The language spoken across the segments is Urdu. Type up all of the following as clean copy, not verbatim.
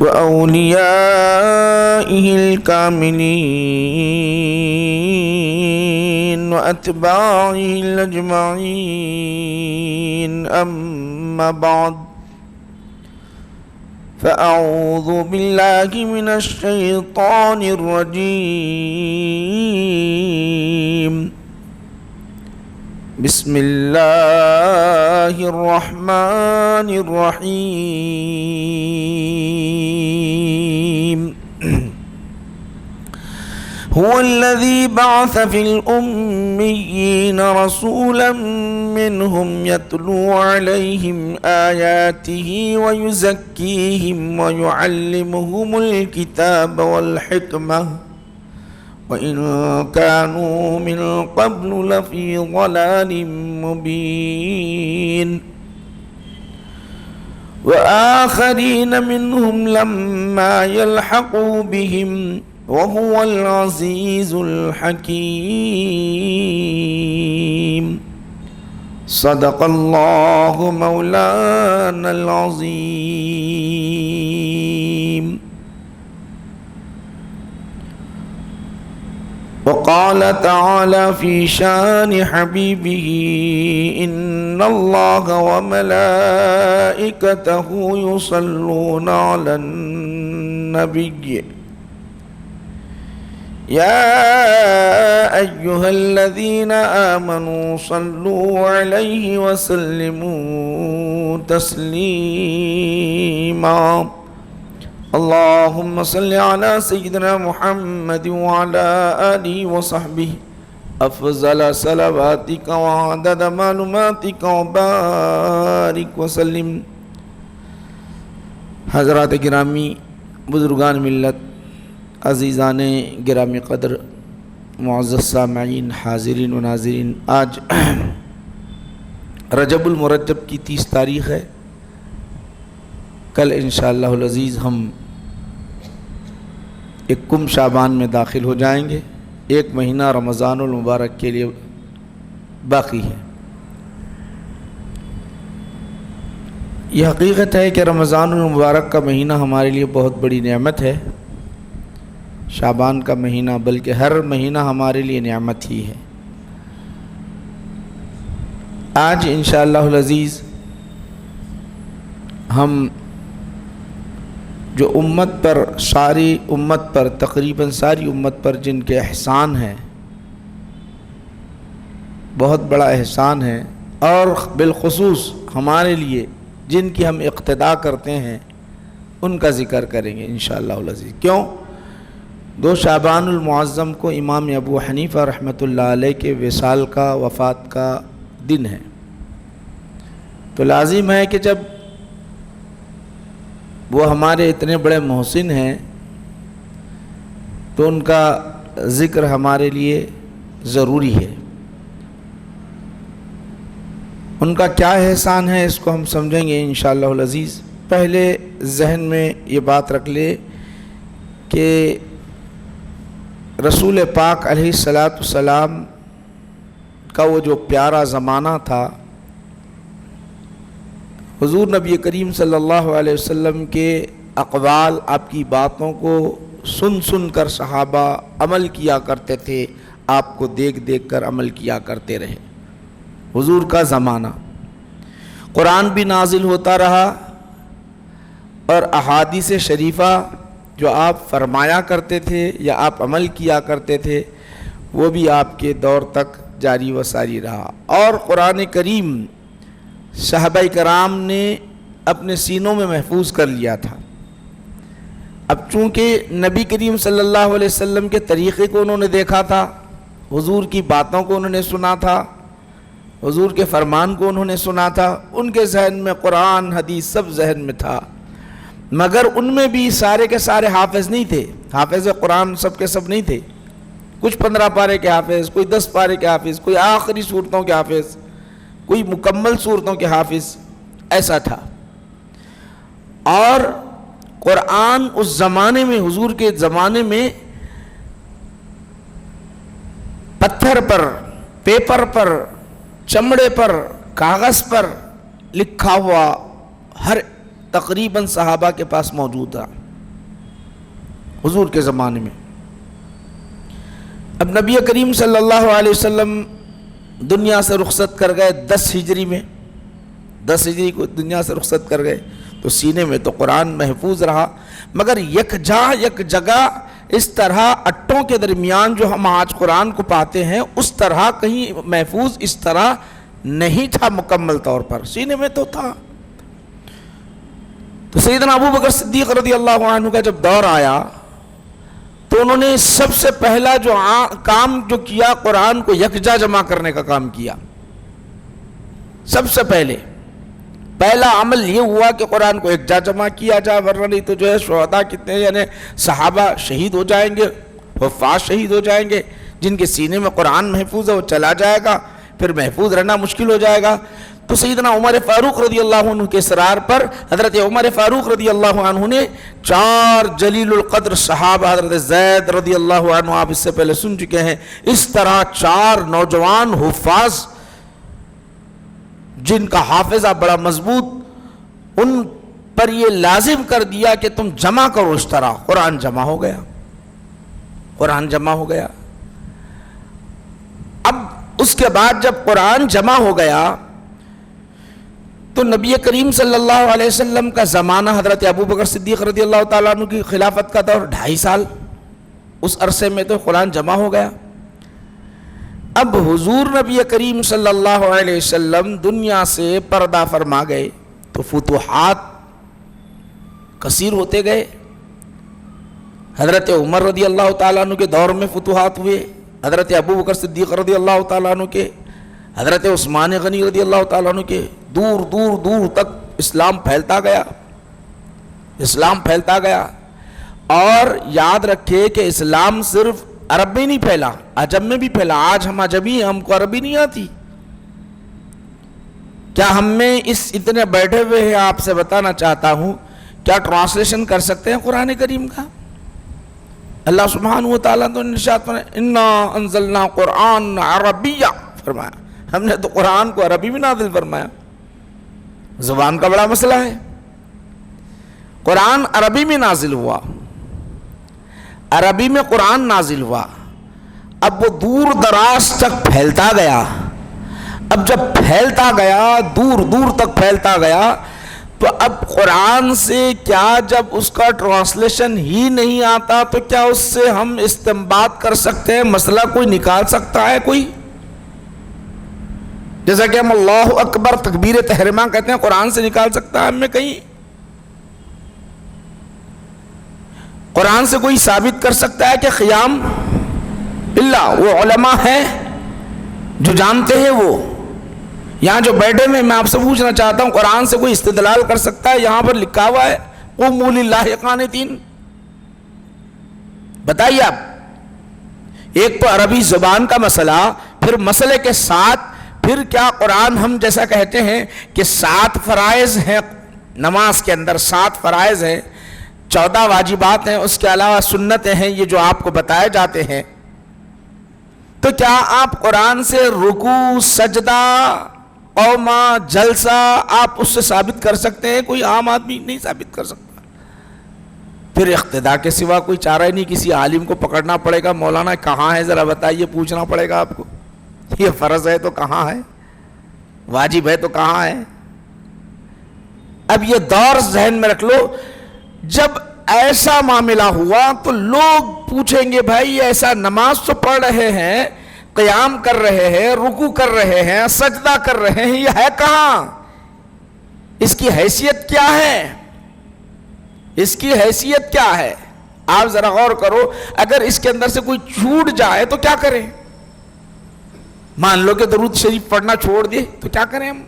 وأوليائه الكاملين وأتباعه الأجمعين. أما بعد، فأعوذ بالله من الشيطان الرجيم. بسم الله الرحمن الرحيم. هو الذي بعث في الأميين رسولا منهم يتلو عليهم آياته ويزكيهم ويعلمهم الكتاب والحكمة وإن كانوا من قبل لفي ضلال مبين. وآخرين منهم لما يلحقوا بهم وهو العزيز الحكيم. صدق الله مولانا العظيم. وقال تعالى في شان حبيبه: إن الله وملائكته يصلون على النبي يا أيها الذين آمنوا صلوا عليه وسلموا تسليما. اللهم صل على سيدنا محمد وعلى آله وصحبه أفضل صلواتك وعدد معلوماتك وبارك وسلم. حضرات گرامی، بزرگان ملت، عزیزان گرامی قدر، معزز سامعین، حاضرین و ناظرین، آج رجب المرجب کی 30 تاریخ ہے. کل انشاءاللہ العزیز ہم اکم شعبان میں داخل ہو جائیں گے. ایک مہینہ رمضان المبارک کے لیے باقی ہے. یہ حقیقت ہے کہ رمضان المبارک کا مہینہ ہمارے لیے بہت بڑی نعمت ہے. شعبان کا مہینہ بلکہ ہر مہینہ ہمارے لیے نعمت ہی ہے. آج انشاءاللہ العزیز ہم جو امت پر، ساری امت پر، تقریباً ساری امت پر جن کے احسان ہیں، بہت بڑا احسان ہے، اور بالخصوص ہمارے لیے جن کی ہم اقتداء کرتے ہیں، ان کا ذکر کریں گے انشاءاللہ العزیز. کیوں؟ 2 شعبان المعظم کو امام ابو حنیفہ رحمۃ اللہ علیہ کے وصال کا، وفات کا دن ہے. تو لازم ہے کہ جب وہ ہمارے اتنے بڑے محسن ہیں تو ان کا ذکر ہمارے لیے ضروری ہے. ان کا کیا احسان ہے اس کو ہم سمجھیں گے انشاءاللہ العزیز. پہلے ذہن میں یہ بات رکھ لے کہ رسول پاک علیہ الصلاۃ والسلام کا وہ جو پیارا زمانہ تھا، حضور نبی کریم صلی اللہ علیہ وسلم کے اقوال، آپ کی باتوں کو سن سن کر صحابہ عمل کیا کرتے تھے، آپ کو دیکھ دیکھ کر عمل کیا کرتے رہے. حضور کا زمانہ، قرآن بھی نازل ہوتا رہا اور احادیث شریفہ جو آپ فرمایا کرتے تھے یا آپ عمل کیا کرتے تھے وہ بھی آپ کے دور تک جاری و ساری رہا. اور قرآن کریم صحابہ کرام نے اپنے سینوں میں محفوظ کر لیا تھا. اب چونکہ نبی کریم صلی اللہ علیہ وسلم کے طریقے کو انہوں نے دیکھا تھا، حضور کی باتوں کو انہوں نے سنا تھا، حضور کے فرمان کو انہوں نے سنا تھا، ان کے ذہن میں قرآن حدیث سب ذہن میں تھا. مگر ان میں بھی سارے کے سارے حافظ نہیں تھے. حافظ قرآن سب کے سب نہیں تھے. کچھ 15 پارے کے حافظ، کوئی 10 پارے کے حافظ، کوئی آخری صورتوں کے حافظ، کوئی مکمل صورتوں کے حافظ، ایسا تھا. اور قرآن اس زمانے میں، حضور کے زمانے میں، پتھر پر، پیپر پر، چمڑے پر، کاغذ پر لکھا ہوا ہر تقریباً صحابہ کے پاس موجود تھا. حضور کے زمانے میں۔ اب نبی کریم صلی اللہ علیہ وسلم دنیا سے رخصت کر گئے 10 ہجری میں، 10 ہجری کو دنیا سے رخصت کر گئے، تو سینے میں تو قرآن محفوظ رہا، مگر یک جگہ اس طرح اٹوں کے درمیان جو ہم آج قرآن کو پاتے ہیں اس طرح کہیں محفوظ اس طرح نہیں تھا مکمل طور پر، سینے میں تو تھا۔ تو سیدنا ابو بکر صدیق رضی اللہ عنہ کا جب دور آیا تو انہوں نے سب سے پہلا جو کام جو کیا، قرآن کو یکجا جمع کرنے کا کام کیا۔ سب سے پہلا عمل یہ ہوا کہ قرآن کو یکجا جمع کیا جائے، ورنہ نہیں تو جو ہے شہداء کتنے یعنی صحابہ شہید ہو جائیں گے، حفاظ شہید ہو جائیں گے، جن کے سینے میں قرآن محفوظ ہے وہ چلا جائے گا، پھر محفوظ رہنا مشکل ہو جائے گا۔ تو سیدنا عمر فاروق رضی اللہ عنہ کے اصرار پر حضرت عمر فاروق رضی اللہ عنہ نے 4 جلیل القدر صحابہ، حضرت زید رضی اللہ عنہ آپ اس سے پہلے سن چکے ہیں، اس طرح 4 نوجوان حفاظ جن کا حافظہ بڑا مضبوط، ان پر یہ لازم کر دیا کہ تم جمع کرو اس طرح۔ قرآن جمع ہو گیا، قرآن جمع ہو گیا۔ اب اس کے بعد جب قرآن جمع ہو گیا تو نبی کریم صلی اللہ علیہ وسلم کا زمانہ، حضرت ابو بکر صدیق رضی اللہ تعالیٰ عنہ کی خلافت کا دور 2.5 سال، اس عرصے میں تو قرآن جمع ہو گیا۔ اب حضور نبی کریم صلی اللہ علیہ وسلم دنیا سے پردہ فرما گئے تو فتوحات کثیر ہوتے گئے۔ حضرت عمر رضی اللہ تعالیٰ عنہ کے دور میں فتوحات ہوئے، حضرت ابو بکر صدیق رضی اللہ تعالیٰ عنہ کے، حضرت عثمان غنی رضی اللہ تعالیٰ عنہ کے، دور دور دور تک اسلام پھیلتا گیا، اسلام پھیلتا گیا۔ اور یاد رکھے کہ اسلام صرف عرب میں نہیں پھیلا، عجم میں بھی پھیلا۔ آج ہم عجمی ہیں، ہم کو عربی نہیں آتی، کیا ہم میں اس اتنے بیٹھے ہوئے ہیں، آپ سے بتانا چاہتا ہوں، کیا ٹرانسلیشن کر سکتے ہیں قرآن کریم کا؟ اللہ سبحانہ و تعالیٰ تو ارشاد فرمایا انا انزلنا قرآن عربیہ، فرمایا ہم نے تو قرآن کو عربی میں نازل فرمایا۔ زبان کا بڑا مسئلہ ہے، قرآن عربی میں نازل ہوا، عربی میں قرآن نازل ہوا، اب وہ دور دراز تک پھیلتا گیا۔ اب جب پھیلتا گیا، دور دور تک پھیلتا گیا، تو اب قرآن سے کیا جب اس کا ٹرانسلیشن ہی نہیں آتا تو کیا اس سے ہم استنباط کر سکتے ہیں؟ مسئلہ کوئی نکال سکتا ہے کوئی؟ جیسا کہ ہم اللہ اکبر تکبیر تحریمہ کہتے ہیں، قرآن سے نکال سکتا ہے ہم میں کہیں؟ قرآن سے کوئی ثابت کر سکتا ہے کہ قیام اللہ؟ وہ علماء ہیں جو جانتے ہیں، وہ یہاں جو بیٹھے میں آپ سے پوچھنا چاہتا ہوں، قرآن سے کوئی استدلال کر سکتا ہے؟ یہاں پر لکھا ہوا ہے قوموا للہ قانتین، بتائیے آپ۔ ایک تو عربی زبان کا مسئلہ، پھر مسئلے کے ساتھ پھر کیا قرآن ہم جیسا کہتے ہیں کہ 7 فرائض ہیں نماز کے اندر، 7 فرائض ہیں، 14 واجبات ہیں، اس کے علاوہ سنتیں ہیں، یہ جو آپ کو بتائے جاتے ہیں، تو کیا آپ قرآن سے رکوع، سجدہ، قومہ، جلسہ آپ اس سے ثابت کر سکتے ہیں؟ کوئی عام آدمی نہیں ثابت کر سکتا۔ پھر اقتداء کے سوا کوئی چارہ ہی نہیں، کسی عالم کو پکڑنا پڑے گا، مولانا کہاں ہے ذرا بتائیے، پوچھنا پڑے گا آپ کو، یہ فرض ہے تو کہاں ہے، واجب ہے تو کہاں ہے؟ اب یہ دور ذہن میں رکھ لو، جب ایسا معاملہ ہوا تو لوگ پوچھیں گے بھائی ایسا نماز تو پڑھ رہے ہیں، قیام کر رہے ہیں، رکوع کر رہے ہیں، سجدہ کر رہے ہیں، یہ ہے کہاں؟ اس کی حیثیت کیا ہے؟ اس کی حیثیت کیا ہے؟ آپ ذرا غور کرو، اگر اس کے اندر سے کوئی چھوٹ جائے تو کیا کریں؟ مان لو کہ درود شریف پڑھنا چھوڑ دے تو کیا کریں ہم؟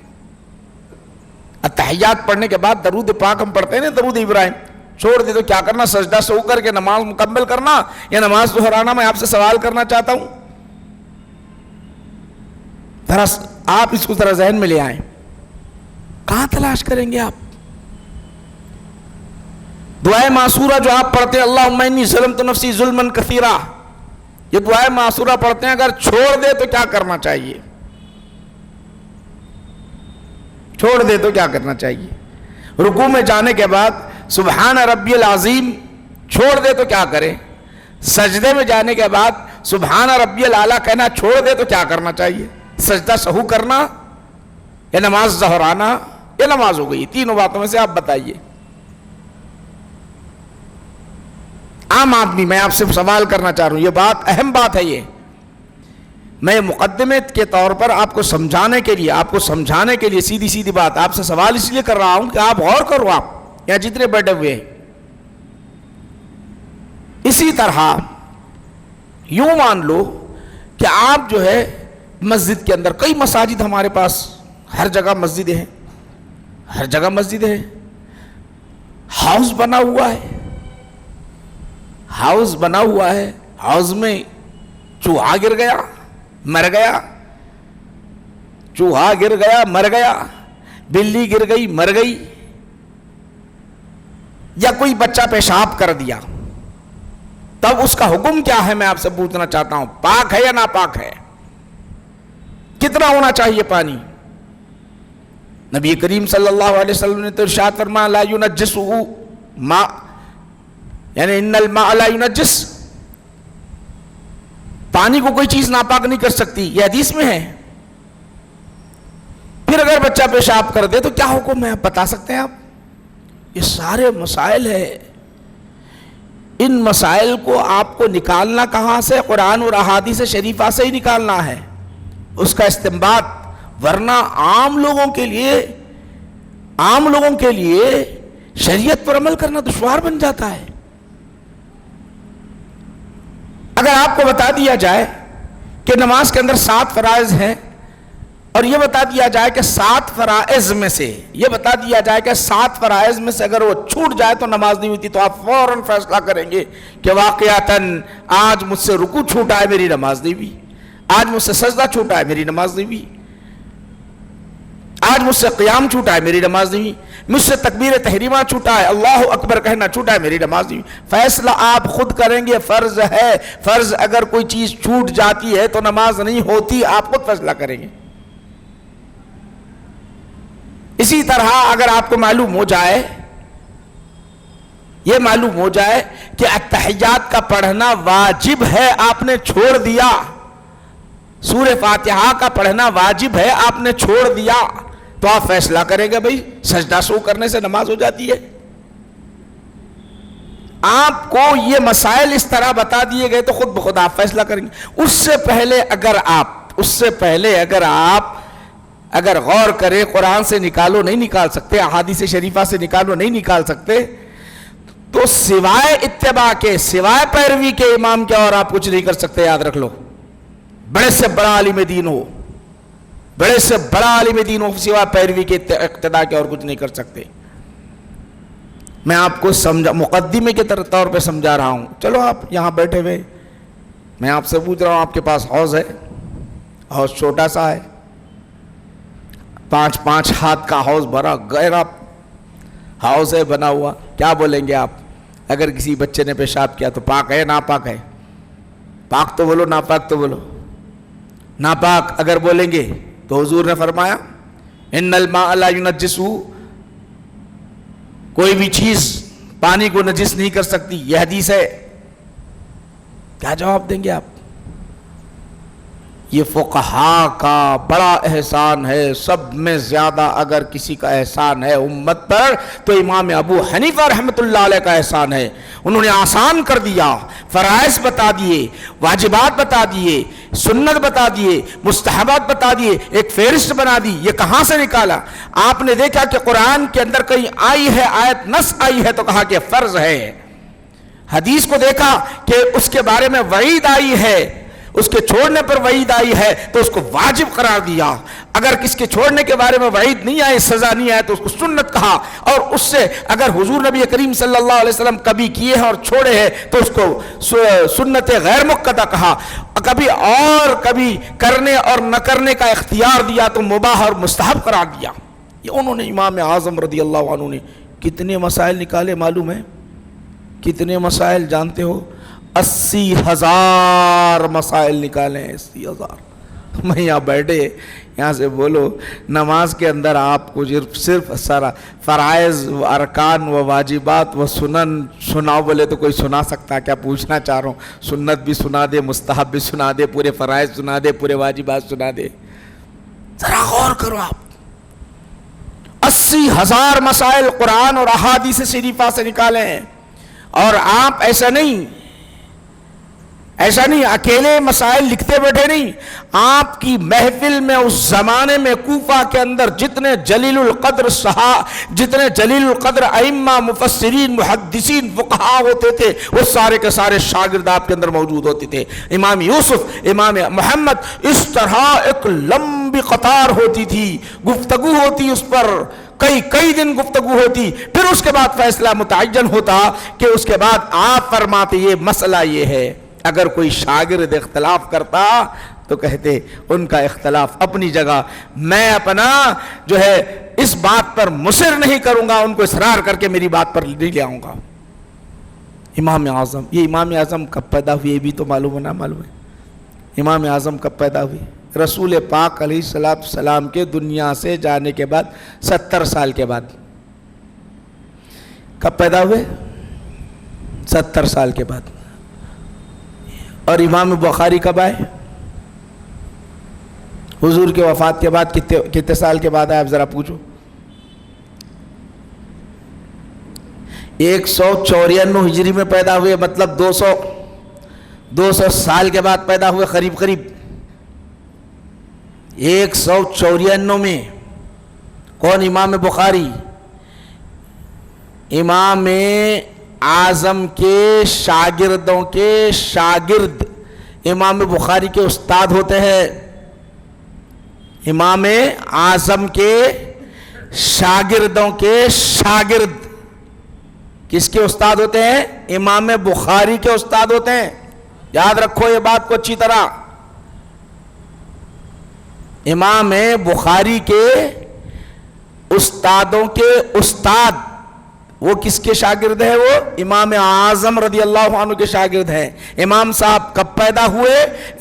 اتحیات پڑھنے کے بعد درود پاک ہم پڑھتے ہیں نا، درود ابراہیم، چھوڑ دے تو کیا کرنا؟ سجدہ سو کر کے نماز مکمل کرنا یا نماز دہرانا؟ میں آپ سے سوال کرنا چاہتا ہوں، ذرا آپ اس کو ذرا ذہن میں لے آئیں، کہاں تلاش کریں گے آپ؟ دعائے معصورہ جو آپ پڑھتے ہیں، اللہم انی ظلمت نفسی ظلما کثیرا، یہ دعائے معصورہ پڑھتے ہیں، اگر چھوڑ دے تو کیا کرنا چاہیے؟ چھوڑ دے تو کیا کرنا چاہیے؟ رکوع میں جانے کے بعد سبحان ربی العظیم چھوڑ دے تو کیا کرے؟ سجدے میں جانے کے بعد سبحان ربی الاعلیٰ کہنا چھوڑ دے تو کیا کرنا چاہیے؟ سجدہ سہو کرنا یا نماز ظہرانا یا نماز ہو گئی؟ تینوں باتوں میں سے آپ بتائیے۔ عام آدمی، میں آپ سے سوال کرنا چاہ رہا ہوں، یہ بات اہم بات ہے، یہ میں مقدمے کے طور پر آپ کو سمجھانے کے لیے سیدھی سیدھی بات آپ سے سوال اس لیے کر رہا ہوں کہ آپ غور کرو، آپ یہاں جتنے بیٹھے ہوئے ہیں۔ اسی طرح یوں مان لو کہ آپ جو ہے مسجد کے اندر، کئی مساجد ہمارے پاس ہر جگہ مسجدیں ہیں، ہر جگہ مسجدیں ہیں، ہاؤس بنا ہوا ہے، ہاؤس بنا ہوا ہے، ہاؤس میں چوہا گر گیا مر گیا، چوہا گر گیا مر گیا، بلی گر گئی مر گئی، یا کوئی بچہ پیشاب کر دیا، تب اس کا حکم کیا ہے؟ میں آپ سے پوچھنا چاہتا ہوں، پاک ہے یا ناپاک ہے؟ کتنا ہونا چاہیے پانی؟ نبی کریم صلی اللہ علیہ وسلم نے تو ارشاد فرمایا لا ينجسه ماء، یعنی ان الماء لا ينجس، پانی کو کوئی چیز ناپاک نہیں کر سکتی، یہ حدیث میں ہے۔ پھر اگر بچہ پیشاب کر دے تو کیا حکم ہے؟ آپ بتا سکتے ہیں؟ آپ، یہ سارے مسائل ہیں، ان مسائل کو آپ کو نکالنا کہاں سے؟ قرآن اور احادیث شریفہ سے ہی نکالنا ہے، اس کا استنباط، ورنہ عام لوگوں کے لیے شریعت پر عمل کرنا دشوار بن جاتا ہے۔ اگر آپ کو بتا دیا جائے کہ نماز کے اندر 7 فرائض ہیں، اور یہ بتا دیا جائے کہ 7 فرائض میں سے اگر وہ چھوٹ جائے تو نماز نہیں ہوتی، تو آپ فوراً فیصلہ کریں گے کہ واقعتاً آج مجھ سے رکوع چھوٹا ہے، میری نماز نہیں ہوئی، آج مجھ سے سجدہ چھوٹا ہے، میری نماز نہیں ہوئی، آج مجھ سے قیام چھوٹا ہے، میری نماز نہیں ہوئی، مجھ سے تکبیر تحریمہ چھوٹا ہے، اللہ اکبر کہنا چھوٹا ہے، میری نماز نہیں ہوئی۔ فیصلہ آپ خود کریں گے، فرض ہے، فرض اگر کوئی چیز چھوٹ جاتی ہے تو نماز نہیں ہوتی، آپ خود فیصلہ کریں گے۔ اسی طرح اگر آپ کو معلوم ہو جائے کہ التحیات کا پڑھنا واجب ہے، آپ نے چھوڑ دیا، سورہ فاتحہ کا پڑھنا واجب ہے، آپ نے چھوڑ دیا، تو آپ فیصلہ کریں گے بھائی سجدہ سو کرنے سے نماز ہو جاتی ہے۔ آپ کو یہ مسائل اس طرح بتا دیے گئے تو خود بخود آپ فیصلہ کریں گے۔ اس سے پہلے اگر غور کریں، قرآن سے نکالو نہیں نکال سکتے، احادیث شریفہ سے نکالو نہیں نکال سکتے، تو سوائے اتباع کے، سوائے پیروی کے امام کے اور آپ کچھ نہیں کر سکتے، یاد رکھ لو۔ بڑے سے بڑا عالم دین ہو، سوائے پیروی کے اقتداء کے اور کچھ نہیں کر سکتے۔ میں آپ کو مقدمے کے طور پہ سمجھا رہا ہوں۔ چلو آپ یہاں بیٹھے ہوئے، میں آپ سے پوچھ رہا ہوں، آپ کے پاس حوض ہے، حوض چھوٹا سا ہے، 5 ہاتھ کا حوض بھرا گہرا حوض ہے بنا ہوا، کیا بولیں گے آپ؟ اگر کسی بچے نے پیشاب کیا تو پاک ہے ناپاک ہے؟ پاک تو بولو، ناپاک تو بولو۔ ناپاک اگر بولیں گے تو حضور نے فرمایا ان الماء لا ينجسه، کوئی بھی چیز پانی کو نجس نہیں کر سکتی، یہ حدیث ہے۔ کیا جواب دیں گے آپ؟ یہ فقہاء کا بڑا احسان ہے، سب میں زیادہ اگر کسی کا احسان ہے امت پر تو امام ابو حنیفہ رحمۃ اللہ علیہ کا احسان ہے۔ انہوں نے آسان کر دیا، فرائض بتا دیے، واجبات بتا دیے، سنت بتا دیے، مستحبات بتا دیے، ایک فہرست بنا دی۔ یہ کہاں سے نکالا؟ آپ نے دیکھا کہ قرآن کے اندر کہیں آئی ہے آیت، نص آئی ہے تو کہا کہ فرض ہے، حدیث کو دیکھا کہ اس کے بارے میں وعید آئی ہے، اس کے چھوڑنے پر وعید آئی ہے تو اس کو واجب قرار دیا۔ اگر کس کے چھوڑنے کے بارے میں وعید نہیں آئی، سزا نہیں آئی تو اس کو سنت کہا، اور اس سے اگر حضور نبی کریم صلی اللہ علیہ وسلم کبھی کیے ہیں اور چھوڑے ہیں تو اس کو سنت غیر مقتدہ کہا، کبھی کرنے اور نہ کرنے کا اختیار دیا تو مباح اور مستحب قرار دیا۔ یہ انہوں نے، امام اعظم رضی اللہ عنہ نے کتنے مسائل نکالے معلوم ہے؟ کتنے مسائل جانتے ہو؟ 80,000 مسائل نکالے ہیں، 80,000۔ میں یہاں بیٹھے یہاں سے بولو نماز کے اندر آپ کو صرف سارا فرائض و ارکان و واجبات و سنن سناؤ بولے تو کوئی سنا سکتا؟ کیا پوچھنا چاہ رہا ہوں؟ سنت بھی سنا دے، مستحب بھی سنا دے، پورے فرائض سنا دے، پورے واجبات سنا دے. ذرا غور کرو آپ. 80,000 مسائل قرآن اور احادیث شریفہ سے نکالے ہیں، اور آپ ایسا نہیں اکیلے مسائل لکھتے بیٹھے نہیں. آپ کی محفل میں اس زمانے میں کوفہ کے اندر جتنے جلیل القدر ائمہ، مفسرین، محدثین، فقہاء ہوتے تھے، وہ سارے کے سارے شاگرد آپ کے اندر موجود ہوتے تھے. امام یوسف، امام محمد، اس طرح ایک لمبی قطار ہوتی تھی، گفتگو ہوتی اس پر، کئی دن گفتگو ہوتی. پھر اس کے بعد فیصلہ متعین ہوتا کہ اس کے بعد آپ فرماتے یہ مسئلہ یہ ہے. اگر کوئی شاگرد اختلاف کرتا تو کہتے ان کا اختلاف اپنی جگہ، میں اپنا جو ہے اس بات پر مصر نہیں کروں گا، ان کو اصرار کر کے میری بات پر نہیں لے آؤں گا. امام اعظم، یہ امام اعظم کب پیدا ہوئے یہ بھی تو معلوم ہے نہ معلوم ہے؟ امام اعظم کب پیدا ہوئے؟ رسول پاک علیہ السلام کے دنیا سے جانے کے بعد 70 سال کے بعد. کب پیدا ہوئے؟ 70 سال کے بعد. اور امام بخاری کب آئے؟ حضور کے وفات کے بعد کتنے سال کے بعد آئے؟ آپ ذرا پوچھو. 194 ہجری میں پیدا ہوئے، مطلب 200 سال کے بعد پیدا ہوئے قریب. 194 میں. کون؟ امام بخاری. امام اعظم کے شاگردوں کے شاگرد امام بخاری کے استاد ہوتے ہیں. امام اعظم کے شاگردوں کے شاگرد کس کے استاد ہوتے ہیں؟ امام بخاری کے استاد ہوتے ہیں. یاد رکھو یہ بات کو اچھی طرح. امام بخاری کے استادوں کے استاد وہ کس کے شاگرد ہیں؟ وہ امام اعظم رضی اللہ عنہ کے شاگرد ہیں. امام صاحب کب پیدا ہوئے؟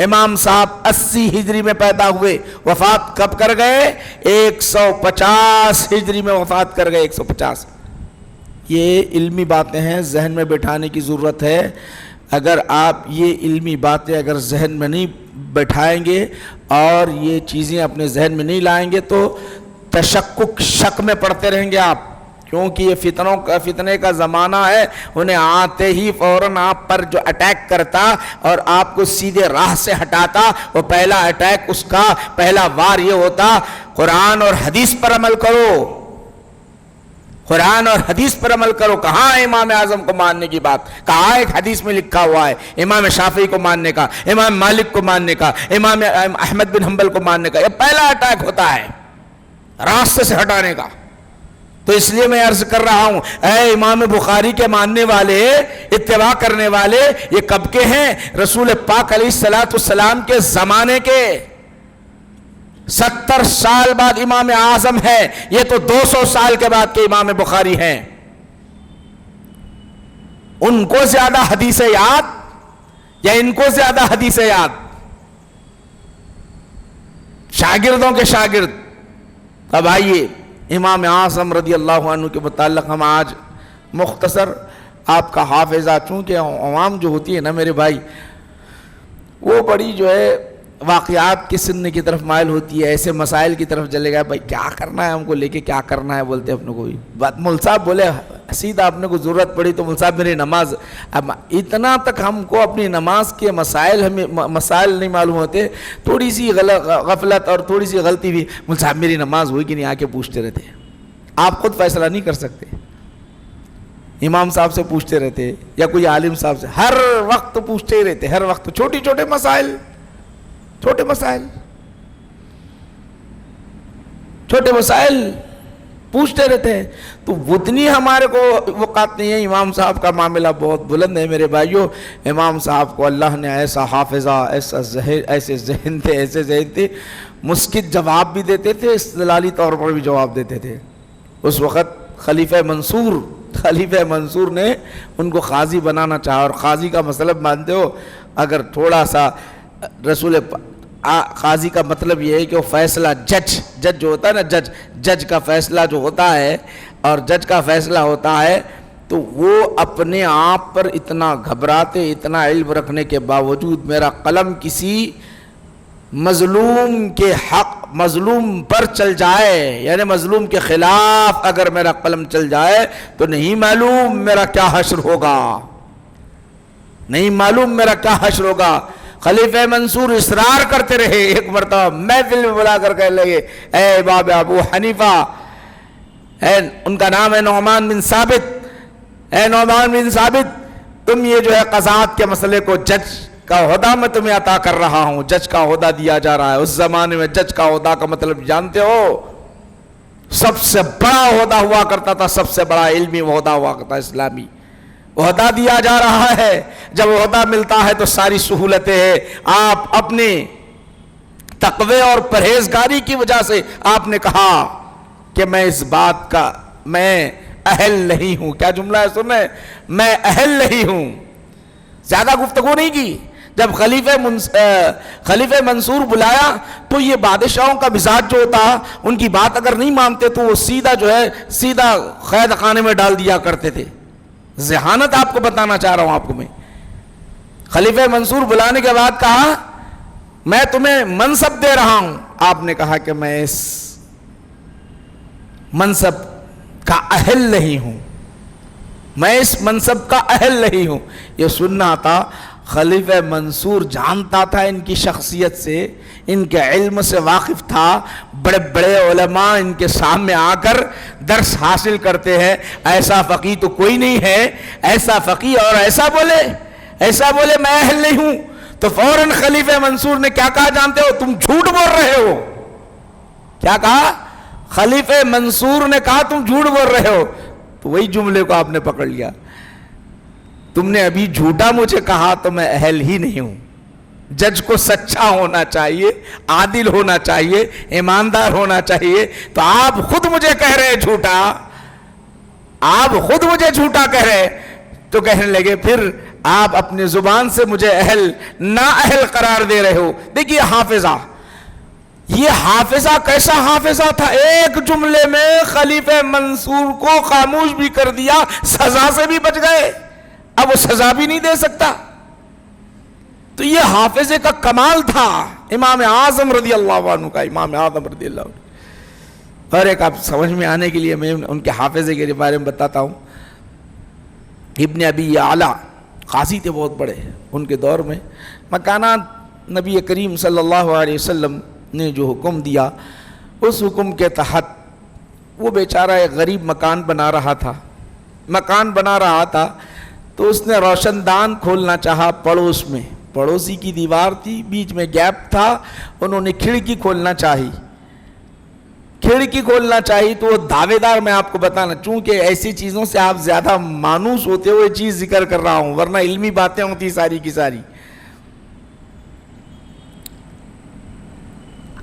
امام صاحب 80 ہجری میں پیدا ہوئے. وفات کب کر گئے؟ 150 ہجری میں وفات کر گئے. 150. یہ علمی باتیں ہیں، ذہن میں بٹھانے کی ضرورت ہے. اگر آپ یہ علمی باتیں اگر ذہن میں نہیں بٹھائیں گے اور یہ چیزیں اپنے ذہن میں نہیں لائیں گے تو تشکک، شک میں پڑتے رہیں گے آپ. کیونکہ یہ فتنے کا زمانہ ہے. انہیں آتے ہی فوراً آپ پر جو اٹیک کرتا اور آپ کو سیدھے راہ سے ہٹاتا، وہ پہلا اٹیک، اس کا پہلا وار یہ ہوتا قرآن اور حدیث پر عمل کرو. قرآن اور حدیث پر عمل کرو. کہاں ہے امام اعظم کو ماننے کی بات؟ کہاں ایک حدیث میں لکھا ہوا ہے امام شافعی کو ماننے کا، امام مالک کو ماننے کا، امام احمد بن حنبل کو ماننے کا؟ یہ پہلا اٹیک ہوتا ہے راستے سے ہٹانے کا. تو اس لیے میں عرض کر رہا ہوں، اے امام بخاری کے ماننے والے، اتباع کرنے والے، یہ کب کے ہیں؟ رسول پاک علیہ السلام کے زمانے کے. 70 سال بعد امام اعظم ہے، یہ تو 200 سال کے بعد کے امام بخاری ہیں. ان کو زیادہ حدیث یاد یا ان کو زیادہ حدیث یاد؟ شاگردوں کے شاگرد. اب آئیے امام اعظم رضی اللہ عنہ کے متعلق ہم آج مختصر آپ کا حافظہ، چونکہ عوام جو ہوتی ہے نا میرے بھائی، وہ بڑی جو ہے واقعات کی سننے کی طرف مائل ہوتی ہے، ایسے مسائل کی طرف چلے گا. بھائی کیا کرنا ہے ہم کو لے کے، کیا کرنا ہے بولتے اپنے کو. بات مول صاحب بولے سیدھا اپنے کو ضرورت پڑی تو مول صاحب میری نماز. اب اتنا تک ہم کو اپنی نماز کے مسائل نہیں معلوم ہوتے. تھوڑی سی غفلت اور تھوڑی سی غلطی بھی، مول صاحب میری نماز ہوئی کہ نہیں، آ کے پوچھتے رہتے. آپ خود فیصلہ نہیں کر سکتے، امام صاحب سے پوچھتے رہتے یا کوئی عالم صاحب سے، ہر وقت پوچھتے ہی رہتے، ہر وقت چھوٹے مسائل پوچھتے رہتے ہیں. تو اتنی ہمارے کو وقت نہیں ہے. امام صاحب کا معاملہ بہت بلند ہے میرے بھائیوں. امام صاحب کو اللہ نے ایسا حافظہ، ایسے ذہن تھے، مسکت جواب بھی دیتے تھے، استدلالی طور پر بھی جواب دیتے تھے. اس وقت خلیفہ منصور نے ان کو قاضی بنانا چاہا. اور قاضی کا مطلب مانتے ہو، اگر تھوڑا سا رسول قاضی کا مطلب یہ ہے کہ وہ فیصلہ جج جو ہوتا ہے نا، جج کا فیصلہ جو ہوتا ہے، اور جج کا فیصلہ ہوتا ہے تو وہ اپنے آپ پر اتنا گھبراتے، اتنا علم رکھنے کے باوجود میرا قلم کسی مظلوم کے حق، مظلوم پر چل جائے، یعنی مظلوم کے خلاف اگر میرا قلم چل جائے تو نہیں معلوم میرا کیا حشر ہوگا، نہیں معلوم میرا کیا حشر ہوگا۔ خلیفہ منصور اصرار کرتے رہے، ایک مرتبہ محفل میں بلا کر کہنے لگے، اے امام ابو حنیفہ، ان کا نام ہے نعمان بن ثابت، اے نعمان بن ثابت، تم یہ جو ہے قضات کے مسئلے کو، جج کا عہدہ میں تمہیں عطا کر رہا ہوں، جج کا عہدہ دیا جا رہا ہے۔ اس زمانے میں جج کا عہدہ کا مطلب جانتے ہو، سب سے بڑا عہدہ ہوا کرتا تھا، سب سے بڑا علمی عہدہ ہوا کرتا اسلامی عہدہ دیا جا رہا ہے۔ جب عہدہ ملتا ہے تو ساری سہولتیں ہیں، آپ اپنے تقوی اور پرہیزگاری کی وجہ سے آپ نے کہا کہ میں اس بات کا میں اہل نہیں ہوں۔ کیا جملہ ہے سنیں، میں اہل نہیں ہوں، زیادہ گفتگو نہیں کی۔ جب خلیفہ منصور بلایا تو یہ بادشاہوں کا مزاج جو ہوتا، ان کی بات اگر نہیں مانتے تو وہ سیدھا جو ہے سیدھا قید خانے میں ڈال دیا کرتے تھے۔ ذہانت آپ کو بتانا چاہ رہا ہوں آپ کو میں۔ خلیفہ منصور بلانے کے بعد کہا میں تمہیں منصب دے رہا ہوں، آپ نے کہا کہ میں اس منصب کا اہل نہیں ہوں، میں اس منصب کا اہل نہیں ہوں۔ یہ سننا تھا۔ خلیفہ منصور جانتا تھا ان کی شخصیت سے، ان کے علم سے واقف تھا، بڑے بڑے علماء ان کے سامنے آ کر درس حاصل کرتے ہیں، ایسا فقیہ تو کوئی نہیں ہے، ایسا فقیہ اور ایسا بولے میں اہل نہیں ہوں۔ تو فوراً خلیفہ منصور نے کیا کہا جانتے ہو؟ تم جھوٹ بول رہے ہو۔ کیا کہا؟ خلیفہ منصور نے کہا تم جھوٹ بول رہے ہو۔ تو وہی جملے کو آپ نے پکڑ لیا، تم نے ابھی جھوٹا مجھے کہا تو میں اہل ہی نہیں ہوں۔ جج کو سچا ہونا چاہیے، عادل ہونا چاہیے، ایماندار ہونا چاہیے، تو آپ خود مجھے کہہ رہے جھوٹا، آپ خود مجھے جھوٹا کہہ رہے۔ تو کہنے لگے پھر آپ اپنی زبان سے مجھے اہل نا اہل قرار دے رہے ہو۔ دیکھیے حافظہ، یہ حافظہ کیسا حافظہ تھا، ایک جملے میں خلیفہ منصور کو خاموش بھی کر دیا، سزا سے بھی بچ گئے، اب وہ سزا بھی نہیں دے سکتا۔ تو یہ حافظے کا کمال تھا امام اعظم رضی اللہ عنہ کا، امام اعظم رضی اللہ عنہ۔ اور ایک آپ سمجھ میں آنے کے لیے میں ان کے حافظے کے بارے میں بتاتا ہوں۔ ابن ابی اعلیٰ قاضی تھے بہت بڑے ان کے دور میں، مکانات نبی کریم صلی اللہ علیہ وسلم نے جو حکم دیا اس حکم کے تحت وہ بیچارہ ایک غریب مکان بنا رہا تھا تو اس نے روشن دان کھولنا چاہا پڑوس میں، پڑوسی کی دیوار تھی، بیچ میں گیپ تھا، انہوں نے کھڑکی کھولنا چاہی تو وہ دعوے دار، میں آپ کو بتانا چونکہ ایسی چیزوں سے آپ زیادہ مانوس ہوتے ہوئے چیز ذکر کر رہا ہوں، ورنہ علمی باتیں ہوتی ساری کی ساری۔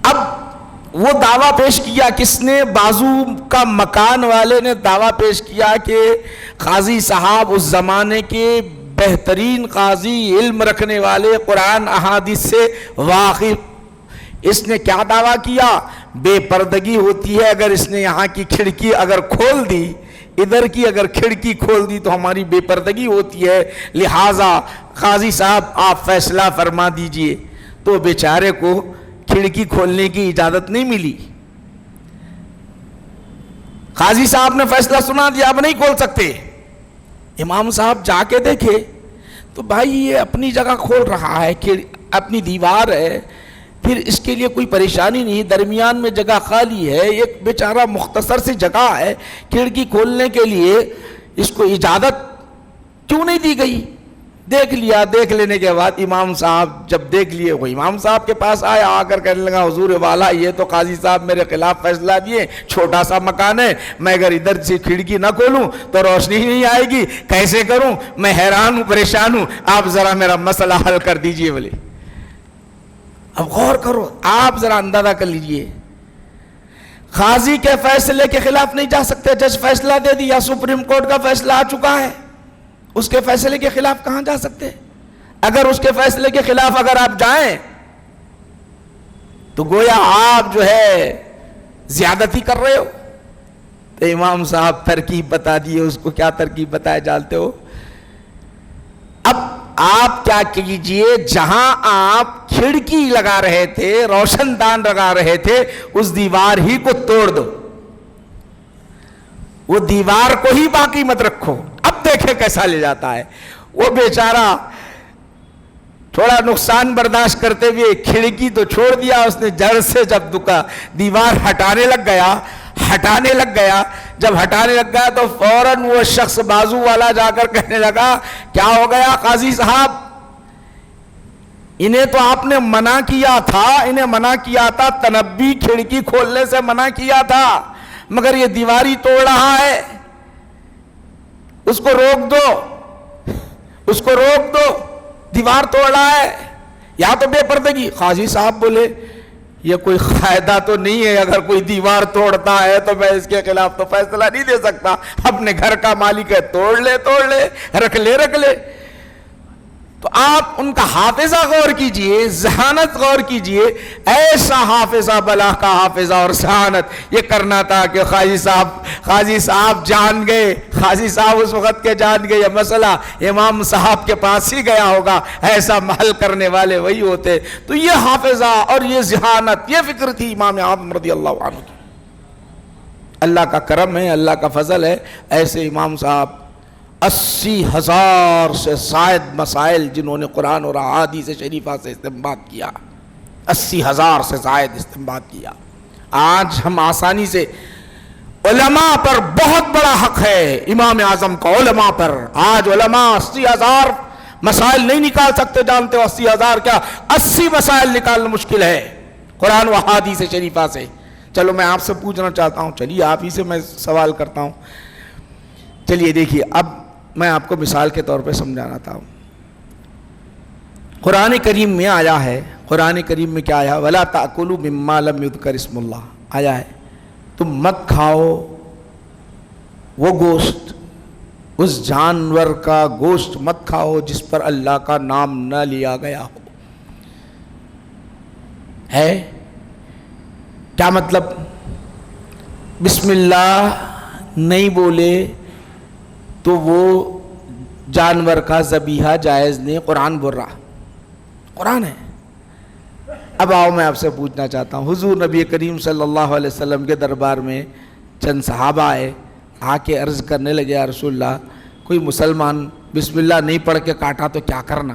اب وہ دعویٰ پیش کیا، کس نے؟ بازو کا مکان والے نے دعویٰ پیش کیا کہ قاضی صاحب اس زمانے کے بہترین قاضی، علم رکھنے والے، قرآن احادیث سے واقف، اس نے کیا دعویٰ کیا؟ بے پردگی ہوتی ہے اگر اس نے یہاں کی کھڑکی اگر کھول دی، ادھر کی اگر کھڑکی کھول دی تو ہماری بے پردگی ہوتی ہے، لہٰذا قاضی صاحب آپ فیصلہ فرما دیجئے۔ تو بیچارے کو کھڑکی کھولنے کی اجازت نہیں ملی۔ قاضی صاحب نے فیصلہ سنا دیا، اب نہیں کھول سکتے۔ امام صاحب جا کے دیکھے تو بھائی یہ اپنی جگہ کھول رہا ہے، اپنی دیوار ہے، پھر اس کے لیے کوئی پریشانی نہیں، درمیان میں جگہ خالی ہے، ایک بیچارہ مختصر سی جگہ ہے، کھڑکی کھولنے کے لیے اس کو اجازت کیوں نہیں دی گئی؟ دیکھ لیا، دیکھ لینے کے بعد امام صاحب جب دیکھ لیے، وہ امام صاحب کے پاس آیا، آ کر کہنے لگا حضور والا یہ تو قاضی صاحب میرے خلاف فیصلہ دیے، چھوٹا سا مکان ہے، میں اگر ادھر سے کھڑکی نہ کھولوں تو روشنی ہی نہیں آئے گی، کیسے کروں؟ میں حیران ہوں، پریشان ہوں، آپ ذرا میرا مسئلہ حل کر دیجئے۔ بولے اب غور کرو، آپ ذرا اندازہ کر لیجئے، قاضی کے فیصلے کے خلاف نہیں جا سکتے، جج فیصلہ دے دیا، سپریم کورٹ کا فیصلہ آ چکا ہے، اس کے فیصلے کے خلاف کہاں جا سکتے؟ اگر اس کے فیصلے کے خلاف اگر آپ جائیں تو گویا آپ جو ہے زیادتی کر رہے ہو. تو امام صاحب ترکیب بتا دیے. اس کو کیا ترکیب بتایا جانتے ہو؟ اب آپ کیا کیجئے، جہاں آپ کھڑکی لگا رہے تھے، روشن دان لگا رہے تھے، اس دیوار ہی کو توڑ دو. وہ دیوار کو ہی باقی مت رکھو. اب دیکھیں کیسا لے جاتا ہے. وہ بیچارہ تھوڑا نقصان برداشت کرتے ہوئے کھڑکی تو چھوڑ دیا اس نے، جڑ سے جب دیوار ہٹانے لگ گیا. جب ہٹانے لگ گیا تو فوراً وہ شخص بازو والا جا کر کہنے لگا کیا ہو گیا قاضی صاحب، انہیں تو آپ نے منع کیا تھا، تنبی کھڑکی کھولنے سے منع کیا تھا، مگر یہ دیواری توڑ رہا ہے، اس کو روک دو، دیوار توڑ رہا ہے. یا تو بے پردگی. قاضی صاحب بولے یہ کوئی قاعدہ تو نہیں ہے، اگر کوئی دیوار توڑتا ہے تو میں اس کے خلاف تو فیصلہ نہیں دے سکتا. اپنے گھر کا مالک ہے، توڑ لے، رکھ لے. تو آپ ان کا حافظہ غور کیجئے، ذہانت غور کیجئے. ایسا حافظہ، بلا کا حافظہ اور ذہانت یہ کرنا تھا کہ قاضی صاحب جان گئے. قاضی صاحب اس وقت کے جان گئے یہ مسئلہ امام صاحب کے پاس ہی گیا ہوگا. ایسا محل کرنے والے وہی ہوتے. تو یہ حافظہ اور یہ ذہانت، یہ فکر تھی امام اعظم رضی اللہ عنہ کی. اللہ کا کرم ہے، اللہ کا فضل ہے. ایسے امام صاحب 80,000 سے زائد مسائل جنہوں نے قرآن اور احادیث شریفہ سے استنباط کیا، 80,000 سے زائد استنباط کیا. آج ہم آسانی سے علماء پر بہت بڑا حق ہے امام اعظم کا. علماء پر آج علماء 80,000 مسائل نہیں نکال سکتے. جانتے ہو 80,000 کیا، 80 مسائل نکالنا مشکل ہے قرآن و احادیث شریفہ سے. چلو میں آپ سے پوچھنا چاہتا ہوں، چلیے آپ ہی سے میں سوال کرتا ہوں. چلیے دیکھیے، اب میں آپ کو مثال کے طور پہ سمجھانا تھا. قرآن کریم میں آیا ہے، قرآن کریم میں کیا آیا؟ وَلَا تَأْكُلُوا مِمَّا لَمْ يُذْكَرِ اسْمُ اللَّهِ آیا ہے. تم مت کھاؤ وہ گوشت، اس جانور کا گوشت مت کھاؤ جس پر اللہ کا نام نہ لیا گیا ہو. ہے کیا مطلب؟ بسم اللہ نہیں بولے تو وہ جانور کا ذبیحہ جائز نہیں. قرآن بول رہا، قرآن ہے. اب آؤ میں آپ سے پوچھنا چاہتا ہوں، حضور نبی کریم صلی اللہ علیہ وسلم کے دربار میں چند صحابہ آئے، آ کے عرض کرنے لگے یا رسول اللہ، کوئی مسلمان بسم اللہ نہیں پڑھ کے کاٹا تو کیا کرنا،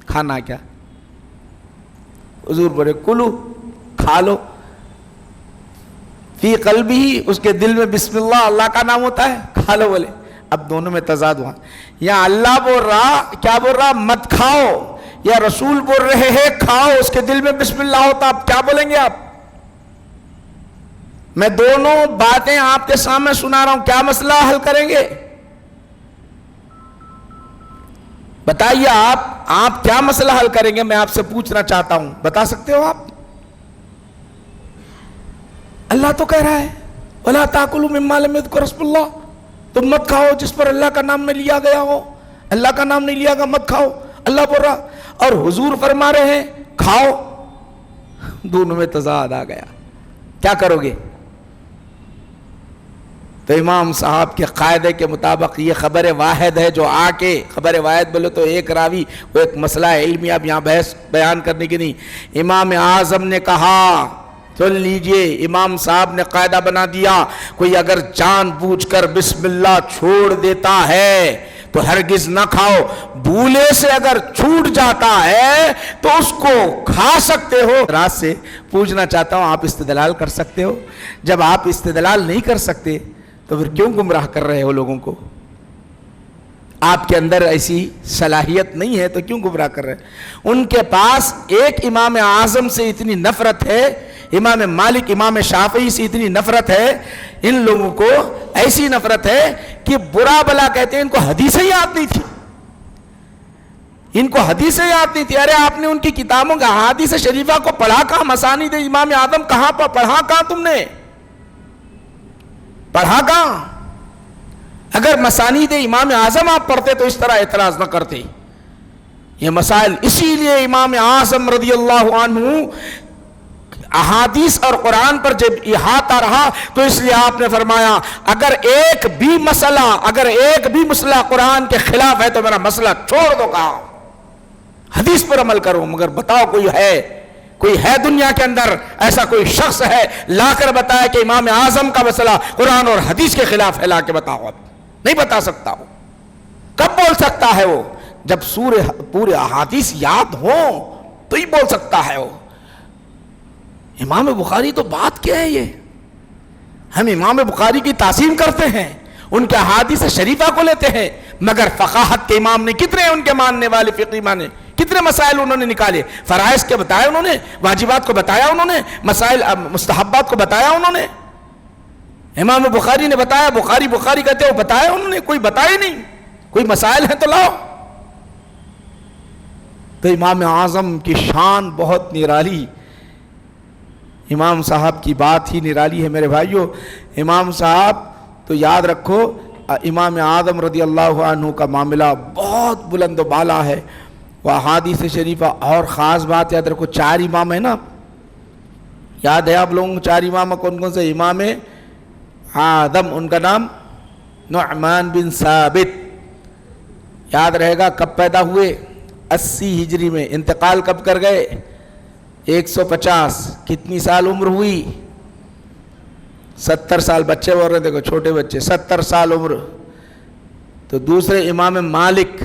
کھانا کیا؟ حضور بولے کلو، کھا لو. فی قلبی، اس کے دل میں بسم اللہ کا نام ہوتا ہے، کھا لو. بولے اب دونوں میں تضاد ہوا. یا اللہ بول رہا، کیا بول رہا؟ مت کھاؤ. یا رسول بول رہے ہیں کھاؤ، اس کے دل میں بسم اللہ ہوتا. اب کیا بولیں گے آپ؟ میں دونوں باتیں آپ کے سامنے سنا رہا ہوں، کیا مسئلہ حل کریں گے؟ بتائیے آپ کیا مسئلہ حل کریں گے؟ میں آپ سے پوچھنا چاہتا ہوں، بتا سکتے ہو آپ؟ اللہ تو کہہ رہا ہے وَلَا تَأْكُلُوا مِمَّا لَمْ يُذْكَرِ اسْمُ اللَّهِ، تم مت کھاؤ جس پر اللہ کا نام نہ لیا گیا ہو. اللہ کا نام نہیں لیا گیا مت کھاؤ، اللہ بول رہا، اور حضور فرما رہے ہیں کھاؤ. دونوں میں تضاد آ گیا. کیا کرو گے؟ تو امام صاحب کے قاعدے کے مطابق یہ خبر واحد ہے جو آ کے، خبر واحد بولے تو ایک راوی، وہ ایک مسئلہ علمی، اب یہاں بحث بیان کرنے کی نہیں. امام اعظم نے کہا، سن لیجئے، امام صاحب نے قاعدہ بنا دیا، کوئی اگر جان بوجھ کر بسم اللہ چھوڑ دیتا ہے تو ہرگز نہ کھاؤ. بھولے سے اگر چھوٹ جاتا ہے تو اس کو کھا سکتے ہو. رات سے پوچھنا چاہتا ہوں، آپ استدلال کر سکتے ہو؟ جب آپ استدلال نہیں کر سکتے تو پھر کیوں گمراہ کر رہے ہو لوگوں کو؟ آپ کے اندر ایسی صلاحیت نہیں ہے تو کیوں گمراہ کر رہے ہیں؟ ان کے پاس ایک امام اعظم سے اتنی نفرت ہے، امام مالک، امام شافعی سے اتنی نفرت ہے، ان لوگوں کو ایسی نفرت ہے کہ برا بلا کہتے ہیں ان کو حدیثیں یاد نہیں تھی. ان کو حدیثیں یاد نہیں تھی. ارے آپ نے ان کی کتابوں کا احادیث شریفہ کو پڑھا کہاں؟ مسانید امام اعظم کہاں پڑھا کہاں تم نے؟ پڑھا کہاں؟ اگر مسانید امام اعظم آپ پڑھتے تو اس طرح اعتراض نہ کرتے. یہ مسائل اسی لیے امام اعظم رضی اللہ عنہ احادیث اور قرآن پر جب احاطہ رہا تو اس لیے آپ نے فرمایا اگر ایک بھی مسئلہ قرآن کے خلاف ہے تو میرا مسئلہ چھوڑ دو، کہا حدیث پر عمل کرو، مگر بتاؤ کوئی ہے دنیا کے اندر ایسا کوئی شخص ہے لا کر بتایا کہ امام اعظم کا مسئلہ قرآن اور حدیث کے خلاف ہے، لا کے بتاؤ۔ اب نہیں بتا سکتا وہ، کب بول سکتا ہے وہ؟ جب پورے احادیث یاد ہوں تو ہی بول سکتا ہے وہ۔ امام بخاری تو بات کیا ہے یہ؟ ہم امام بخاری کی تعظیم کرتے ہیں، ان کے احادیث شریفہ کو لیتے ہیں، مگر فقاہت کے امام نے کتنے ان کے ماننے والے فقی مانے، کتنے مسائل انہوں نے نکالے، فرائض کے بتایا انہوں نے، واجبات کو بتایا انہوں نے، مسائل مستحبات کو بتایا انہوں نے۔ امام بخاری نے بتایا، بخاری کہتے ہو بتایا انہوں نے، کوئی بتایا نہیں، کوئی مسائل ہیں تو لاؤ۔ تو امام اعظم کی شان بہت نرالی، امام صاحب کی بات ہی نرالی ہے میرے بھائیوں۔ امام صاحب تو یاد رکھو، امام اعظم رضی اللہ عنہ کا معاملہ بہت بلند و بالا ہے، وہ احادیث شریفہ۔ اور خاص بات یاد رکھو، 4 امام ہیں نا، یاد ہے آپ لوگوں کو 4 امام کون کون سے؟ امام اعظم، ان کا نام نعمان بن ثابت، یاد رہے گا کب پیدا ہوئے؟ 80 ہجری میں، انتقال کب کر گئے؟ 150۔ کتنی سال عمر ہوئی؟ 70 سال، بچے بول رہے دیکھو چھوٹے بچے، 70 سال عمر۔ تو دوسرے امام مالک،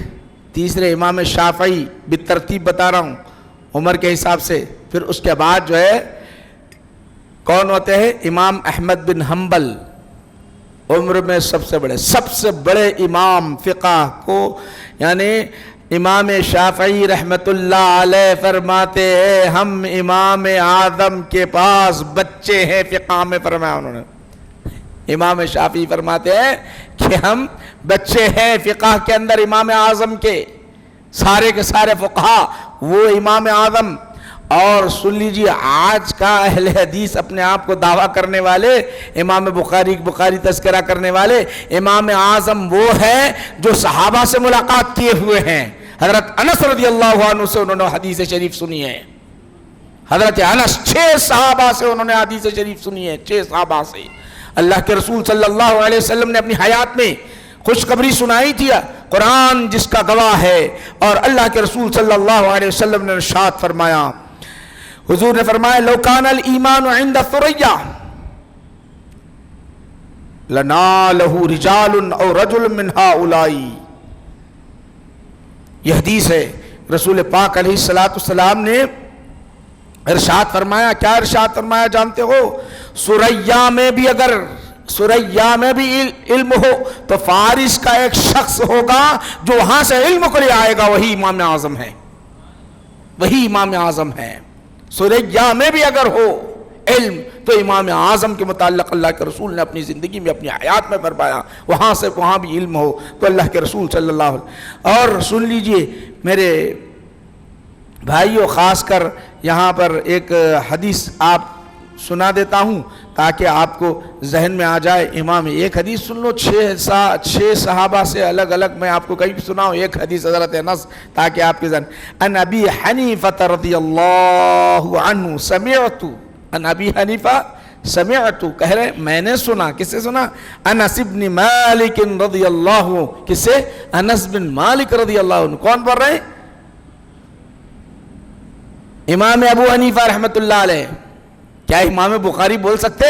تیسرے امام شافعی، بالترتیب بتا رہا ہوں عمر کے حساب سے۔ پھر اس کے بعد جو ہے کون ہوتے ہیں؟ امام احمد بن حنبل، عمر میں سب سے بڑے امام فقہ کو، یعنی امام شافعی رحمت اللہ علیہ فرماتے ہیں ہم امام اعظم کے پاس بچے ہیں فقہ میں، فرمایا انہوں نے۔ امام شافعی فرماتے ہیں کہ ہم بچے ہیں فقہ کے اندر امام اعظم کے، سارے کے سارے فقہا وہ امام اعظم۔ اور سن لیجیے، آج کا اہل حدیث اپنے آپ کو دعویٰ کرنے والے، امام بخاری تذکرہ کرنے والے، امام اعظم وہ ہے جو صحابہ سے ملاقات کیے ہوئے ہیں۔ حضرت انس رضی اللہ عنہ سے انہوں نے حدیث شریف سنی ہے، حضرت انس 6 صحابہ سے انہوں نے حدیث شریف سنی ہے، 6 صحابہ سے۔ اللہ کے رسول صلی اللہ علیہ وسلم نے اپنی حیات میں خوشخبری سنائی تھی، قرآن جس کا گواہ ہے، اور اللہ کے رسول صلی اللہ علیہ وسلم نے ارشاد فرمایا، حضور نے فرمایا لو کان الایمان عند ثریا لنالہ رجال او رجل من ہؤلاء۔ یہ حدیث ہے، رسول پاک علیہ السلام نے ارشاد فرمایا، کیا ارشاد فرمایا جانتے ہو؟ ثریا میں بھی علم ہو تو فارس کا ایک شخص ہوگا جو وہاں سے علم کو لے آئے گا، وہی امام اعظم ہے، وہی امام اعظم ہے۔ ثریا میں بھی اگر ہو علم تو امام اعظم کے متعلق اللہ کے رسول نے اپنی زندگی میں، اپنی حیات میں فرمایا، وہاں سے وہاں بھی علم ہو تو اللہ کے رسول صلی اللہ علیہ وسلم۔ اور سن لیجئے میرے بھائیوں، خاص کر یہاں پر ایک حدیث آپ سنا دیتا ہوں تاکہ آپ کو ذہن میں آ جائے۔ امام ایک حدیث سن لو، 6 صحابہ سے الگ الگ میں آپ کو کہیں بھی سناؤں ایک حدیث حضرت انس، تاکہ آپ کے ذہن۔ ان ابی حنیفہ رضی اللہ عنہ سمعت، ان ابی حنیفہ سمعت، کہہ رہے میں نے سنا، کس سے سنا؟ انس بن مالک رضی اللہ، کس سے؟ انس بن مالک رضی اللہ عنہ۔ کون پڑھ رہے ہیں؟ امام ابو حنیفہ رحمت اللہ علیہ۔ کیا امام بخاری بول سکتے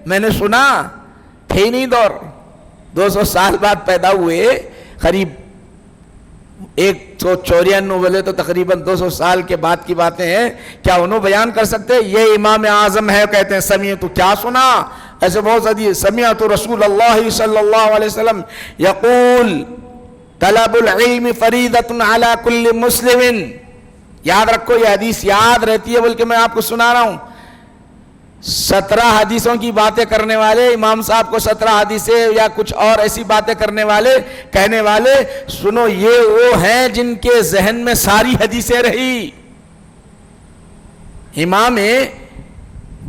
میں نے سنا؟ تھے ہی نہیں دور، 200 سال بعد پیدا ہوئے، قریب 194 بولے تو تقریباً 200 سال کے بعد کی باتیں ہیں، کیا انہوں بیان کر سکتے یہ امام اعظم ہے؟ کہتے ہیں سمیعت، کیا سنا؟ ایسے بہت ساری، سمیعت رسول اللہ صلی اللہ علیہ وسلم یقول طلب العلم فریضۃ علی کل مسلم۔ یاد رکھو، یہ حدیث یاد رہتی ہے، بلکہ میں آپ کو سنا رہا ہوں۔ 17 حدیثوں کی باتیں کرنے والے امام صاحب کو 17 حدیثیں یا کچھ اور ایسی باتیں کرنے والے، کہنے والے، سنو یہ وہ ہیں جن کے ذہن میں ساری حدیثیں رہی۔ امام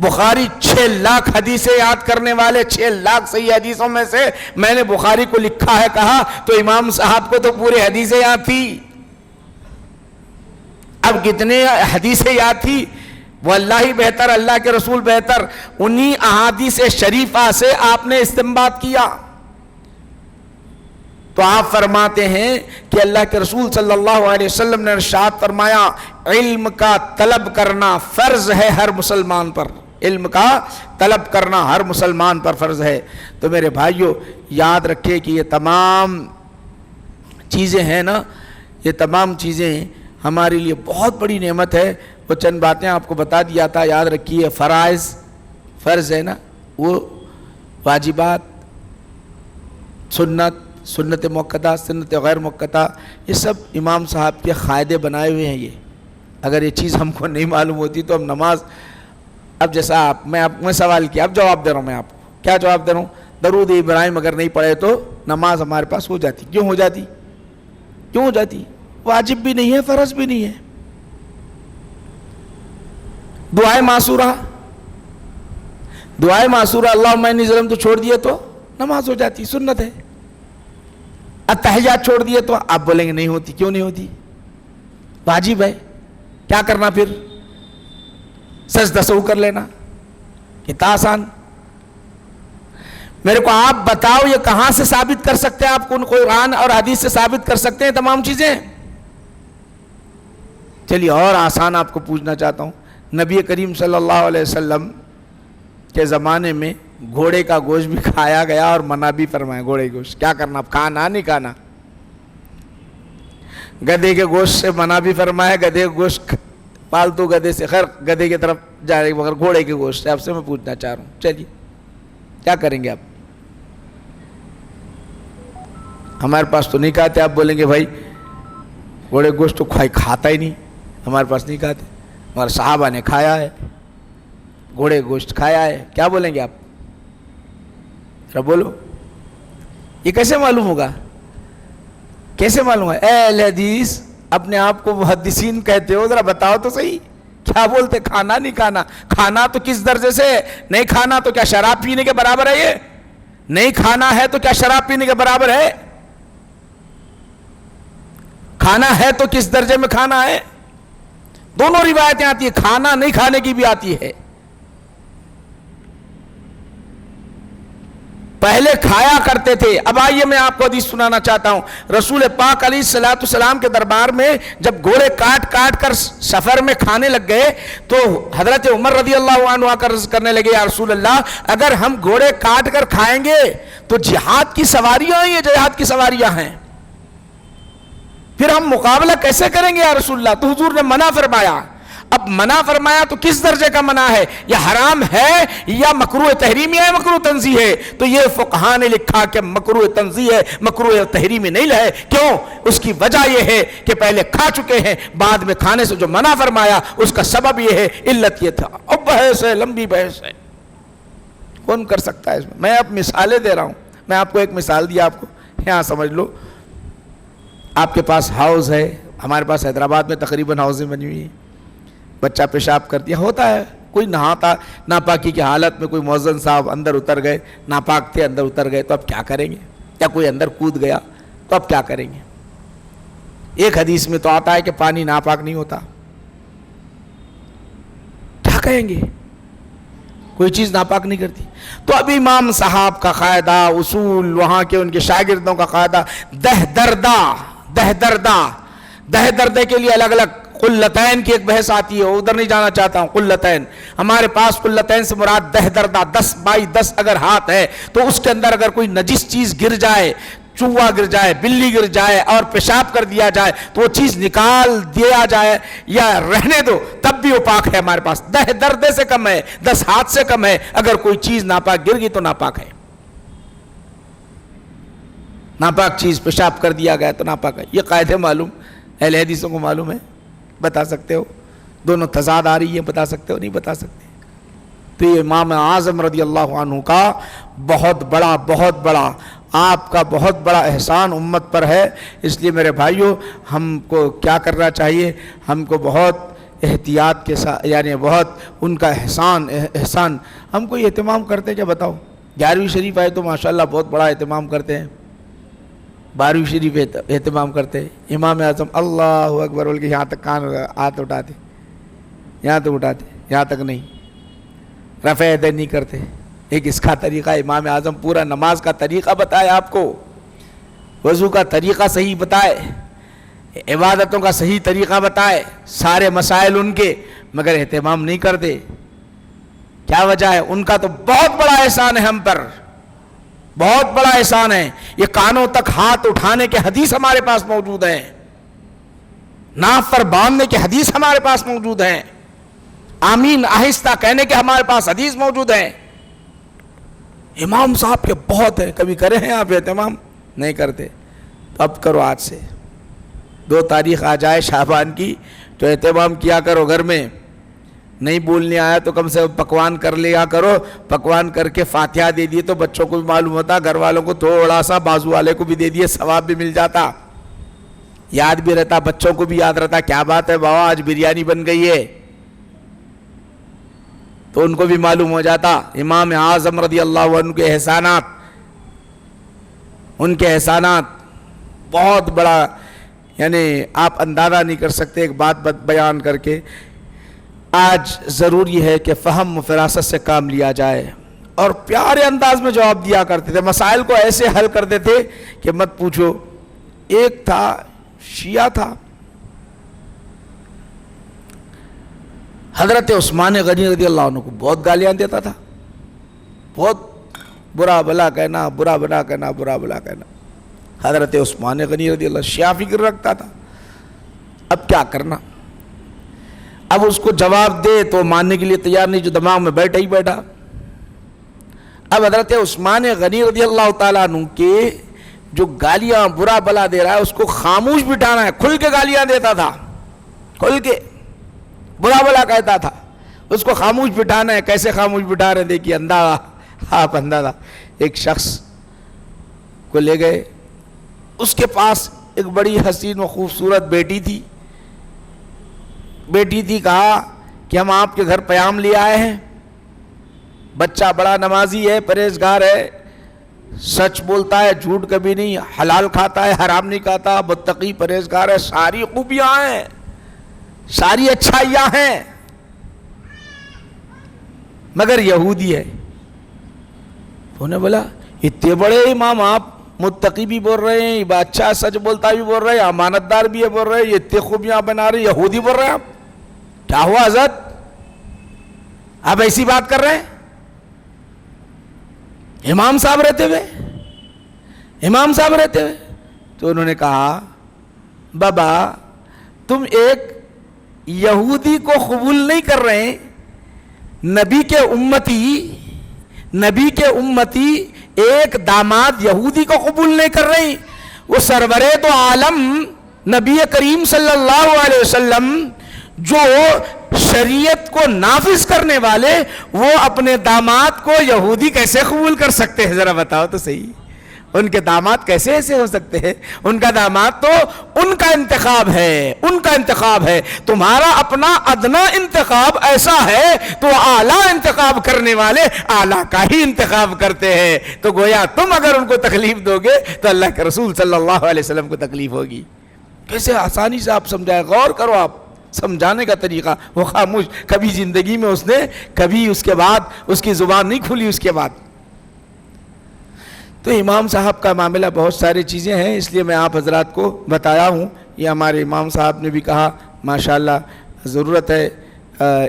بخاری 6 لاکھ حدیثیں یاد کرنے والے، 6 لاکھ صحیح حدیثوں میں سے میں نے بخاری کو لکھا ہے کہا، تو امام صاحب کو تو پورے حدیثیں یاد تھی۔ اب کتنے حدیثیں یاد تھی؟ وہ اللہ ہی بہتر، اللہ کے رسول بہتر، انہی احادیث شریفہ سے آپ نے استنباط کیا۔ تو آپ فرماتے ہیں کہ اللہ کے رسول صلی اللہ علیہ وسلم نے ارشاد فرمایا علم کا طلب کرنا فرض ہے ہر مسلمان پر، علم کا طلب کرنا ہر مسلمان پر فرض ہے۔ تو میرے بھائیوں یاد رکھے کہ یہ تمام چیزیں ہیں نا، یہ تمام چیزیں ہمارے لیے بہت بڑی نعمت ہے۔ وہ چند باتیں آپ کو بتا دیا تھا، یاد رکھیے۔ فرائض، فرض ہے نا، وہ واجبات، سنت موقتہ، سنت غیر موقتہ، یہ سب امام صاحب کے قاعدے بنائے ہوئے ہیں۔ یہ اگر یہ چیز ہم کو نہیں معلوم ہوتی تو ہم نماز، اب جیسا میں سوال کیا، اب جواب دے رہا ہوں، میں آپ کو کیا جواب دے رہا ہوں؟ درود ابراہیم اگر نہیں پڑھے تو نماز ہمارے پاس ہو جاتی۔ کیوں ہو جاتی؟ کیوں ہو جاتی؟ واجب بھی نہیں ہے، فرض بھی نہیں ہے۔ دعائے معصورہ، دعائے معصورہ اللہم انی ظلمت تو چھوڑ دیے تو نماز ہو جاتی، سنت ہے۔ التحیات چھوڑ دیے تو آپ بولیں گے نہیں ہوتی۔ کیوں نہیں ہوتی؟ واجب ہے۔ کیا کرنا پھر؟ سجدہ سہو کر لینا، کتنا آسان۔ میرے کو آپ بتاؤ یہ کہاں سے ثابت کر سکتے ہیں؟ آپ کو قرآن اور حدیث سے ثابت کر سکتے ہیں تمام چیزیں؟ چلیے اور آسان آپ کو پوچھنا چاہتا ہوں، نبی کریم صلی اللہ علیہ وسلم کے زمانے میں گھوڑے کا گوشت بھی کھایا گیا اور منع بھی فرمایا۔ گھوڑے کا گوشت کیا کرنا؟ کھانا نہیں کھانا۔ گدھے کے گوشت سے منع بھی فرمایا، گدھے کا گوشت پالتو گدھے سے، خیر گدھے کی طرف جا رہے مگر گھوڑے کے گوشت سے آپ سے میں پوچھنا چاہ رہا ہوں، چلیے کیا کریں گے آپ؟ ہمارے پاس تو نہیں کھاتے، آپ بولیں گے بھائی گھوڑے گوشت تو کھاتا ہی نہیں، ہمارے پاس نہیں کھاتے، مگر صحابہ نے کھایا ہے، گھوڑے گوشت کھایا ہے، کیا بولیں گے آپ؟ ذرا بولو، یہ کیسے معلوم ہوگا؟ کیسے معلوم ہے؟ اے اہل حدیث اپنے آپ کو محدثین کہتے ہو، ذرا بتاؤ تو صحیح، کیا بولتے؟ کھانا نہیں کھانا۔ کھانا تو کس درجے سے؟ نہیں کھانا تو کیا شراب پینے کے برابر ہے؟ یہ نہیں کھانا ہے تو کیا شراب پینے کے برابر ہے؟ کھانا ہے تو کس درجے میں کھانا ہے؟ دونوں روایتیں آتی ہیں، کھانا نہیں کھانے کی بھی آتی ہے۔ پہلے کھایا کرتے تھے۔ اب آئیے میں آپ کو حدیث سنانا چاہتا ہوں، رسول پاک علیہ السلام کے دربار میں جب گھوڑے کاٹ کاٹ کر سفر میں کھانے لگ گئے تو حضرت عمر رضی اللہ عنہ آ کر عرض کرنے لگے، یا رسول اللہ اگر ہم گھوڑے کاٹ کر کھائیں گے تو جہاد کی سواریاں ہیں، یہ جہاد کی سواریاں ہیں، پھر ہم مقابلہ کیسے کریں گے یا رسول اللہ؟ تو حضور نے منع فرمایا۔ اب منع فرمایا تو کس درجے کا منع ہے؟ یہ حرام ہے یا مکروہ تحریمی ہے، مکروہ تنزیہ ہے؟ تو یہ فقہاء نے لکھا کہ مکروہ تنزیہ ہے، مکروہ تحریمی نہیں ہے۔ کیوں؟ اس کی وجہ یہ ہے کہ پہلے کھا چکے ہیں، بعد میں کھانے سے جو منع فرمایا اس کا سبب یہ ہے، علت یہ تھا۔ اب بحث ہے، لمبی بحث ہے، کون کر سکتا ہے اس میں اب مثالیں دے رہا ہوں۔ میں آپ کو ایک مثال دیا، آپ کو یہاں سمجھ لو۔ آپ کے پاس ہاؤس ہے، ہمارے پاس حیدرآباد میں تقریباً ہاؤسیں بنی ہوئی ہیں، بچہ پیشاب کر دیا، ہوتا ہے، کوئی نہاتا، ناپاکی کی حالت میں کوئی مؤذن صاحب اندر اتر گئے، ناپاک تھے اندر اتر گئے، تو اب کیا کریں گے؟ یا کوئی اندر کود گیا تو اب کیا کریں گے؟ ایک حدیث میں تو آتا ہے کہ پانی ناپاک نہیں ہوتا، کیا کہیں گے؟ کوئی چیز ناپاک نہیں کرتی۔ تو اب امام صاحب کا قاعدہ، اصول، وہاں کے ان کے شاگردوں کا قاعدہ، دہ دردے کے لیے الگ الگ قلتین کی ایک بحث آتی ہے، ادھر نہیں جانا چاہتا ہوں۔ قلتین، ہمارے پاس قلتین سے مراد دہ دردہ، 10x10 اگر ہاتھ ہے تو اس کے اندر اگر کوئی نجس چیز گر جائے، چوہا گر جائے، بلی گر جائے اور پیشاب کر دیا جائے تو وہ چیز نکال دیا جائے یا رہنے دو تب بھی وہ پاک ہے ہمارے پاس۔ دہ دردے سے کم ہے، 10 ہاتھ سے کم ہے، اگر کوئی چیز ناپاک گر گئی تو ناپاک ہے۔ ناپاک چیز پیشاب کر دیا گیا تو ناپاک ہے۔ یہ قاعدے معلوم اہل حدیثوں کو معلوم ہے؟ بتا سکتے ہو؟ دونوں تضاد آ رہی ہے، بتا سکتے ہو؟ نہیں بتا سکتے۔ تو یہ امام اعظم رضی اللہ عنہ کا بہت بڑا آپ کا بہت بڑا احسان امت پر ہے۔ اس لیے میرے بھائیوں ہم کو کیا کرنا چاہیے؟ ہم کو بہت احتیاط کے ساتھ، یعنی بہت ان کا احسان ہم کو یہ اہتمام کرتے کیا بتاؤ؟ 11ویں شریف آئے تو ماشاءاللہ بہت بڑا اہتمام کرتے ہیں، 12ویں شریف اہتمام کرتے ہیں، امام اعظم اللہ اکبر بول کے یہاں تک کان ہاتھ اٹھاتے، یہاں تک اٹھاتے، یہاں تک نہیں، رفع یدین نہیں کرتے. ایک اس کا طریقہ امام اعظم پورا نماز کا طریقہ بتائے آپ کو، وضو کا طریقہ صحیح بتائے، عبادتوں کا صحیح طریقہ بتائے، سارے مسائل ان کے، مگر اہتمام نہیں کرتے. کیا وجہ ہے؟ ان کا تو بہت بڑا احسان ہے ہم پر، بہت بڑا احسان ہے. یہ کانوں تک ہاتھ اٹھانے کے حدیث ہمارے پاس موجود ہیں، ناف پر باندھنے کے حدیث ہمارے پاس موجود ہیں، آمین آہستہ کہنے کے ہمارے پاس حدیث موجود ہیں. امام صاحب کے بہت ہیں. کبھی کرے ہیں آپ اہتمام؟ نہیں کرتے. تو اب کرو، آج سے 2 تاریخ آ جائے شعبان کی تو اہتمام کیا کرو گھر میں. نہیں بولنے آیا تو کم سے کم پکوان کر لیا کرو، پکوان کر کے فاتحہ دے دیے تو بچوں کو بھی معلوم ہوتا، گھر والوں کو تھوڑا سا، بازو والے کو بھی دے دیے، ثواب بھی مل جاتا، یاد بھی رہتا، بچوں کو بھی یاد رہتا. کیا بات ہے بابا آج بریانی بن گئی ہے، تو ان کو بھی معلوم ہو جاتا. امام اعظم رضی اللہ عنہ کے احسانات، ان کے احسانات بہت بڑا، یعنی آپ اندازہ نہیں کر سکتے. ایک بات بیان کر کے، آج ضروری ہے کہ فہم و فراست سے کام لیا جائے، اور پیارے انداز میں جواب دیا کرتے تھے، مسائل کو ایسے حل کرتے تھے کہ مت پوچھو. ایک تھا شیعہ تھا، حضرت عثمان غنی رضی اللہ عنہ کو بہت گالیاں دیتا تھا، بہت برا بلا کہنا، برا بلا کہنا، برا بلا کہنا. حضرت عثمان غنی رضی اللہ شیعہ فکر رکھتا تھا. اب کیا کرنا؟ اب اس کو جواب دے تو ماننے کے لیے تیار نہیں، جو دماغ میں بیٹھا ہی بیٹھا. اب حضرت عثمان غنی رضی اللہ تعالیٰ عنہ کے جو گالیاں برا بلا دے رہا ہے اس کو خاموش بٹھانا ہے. کھل کے گالیاں دیتا تھا، کھل کے برا بلا کہتا تھا، اس کو خاموش بٹھانا ہے. کیسے خاموش بٹھا رہے دیکھیے، اندازہ آپ اندازہ. ایک شخص کو لے گئے، اس کے پاس ایک بڑی حسین و خوبصورت بیٹی تھی. بیٹی تھی، کہا کہ ہم آپ کے گھر پیام لے آئے ہیں. بچہ بڑا نمازی ہے، پرہیزگار ہے، سچ بولتا ہے، جھوٹ کبھی نہیں، حلال کھاتا ہے، حرام نہیں کھاتا، متقی پرہیزگار ہے، ساری خوبیاں ہیں، ساری اچھائیاں ہیں، مگر یہودی ہے. انہوں نے بولا اتنے بڑے امام آپ، متقی بھی بول رہے ہیں، اچھا سچ بولتا بھی بول رہے ہیں، امانت دار بھی ہے بول رہے ہیں، یہ اتنے خوبیاں بنا رہے ہیں، یہودی بول رہے ہیں آپ؟ کیا ہوا حضرت، آپ ایسی بات کر رہے ہیں؟ امام صاحب رہتے ہوئے، امام صاحب رہتے ہوئے. تو انہوں نے کہا بابا تم ایک یہودی کو قبول نہیں کر رہے ہیں، نبی کے امتی ایک داماد یہودی کو قبول نہیں کر رہے ہیں. وہ سرور تو عالم نبی کریم صلی اللہ علیہ وسلم جو شریعت کو نافذ کرنے والے، وہ اپنے داماد کو یہودی کیسے قبول کر سکتے ہیں؟ ذرا بتاؤ تو صحیح، ان کے داماد کیسے ایسے ہو سکتے ہیں؟ ان کا داماد تو ان کا انتخاب ہے، ان کا انتخاب ہے. تمہارا اپنا ادنا انتخاب ایسا ہے تو اعلیٰ انتخاب کرنے والے اعلیٰ کا ہی انتخاب کرتے ہیں. تو گویا تم اگر ان کو تکلیف دو گے تو اللہ کے رسول صلی اللہ علیہ وسلم کو تکلیف ہوگی. کیسے آسانی سے آپ سمجھائے، غور کرو آپ سمجھانے کا طریقہ. وہ خاموش، کبھی زندگی میں اس نے کبھی اس کے بعد اس کی زبان نہیں کھلی اس کے بعد. تو امام صاحب کا معاملہ بہت ساری چیزیں ہیں، اس لیے میں آپ حضرات کو بتایا ہوں. یہ ہمارے امام صاحب نے بھی کہا ماشاءاللہ ضرورت ہے.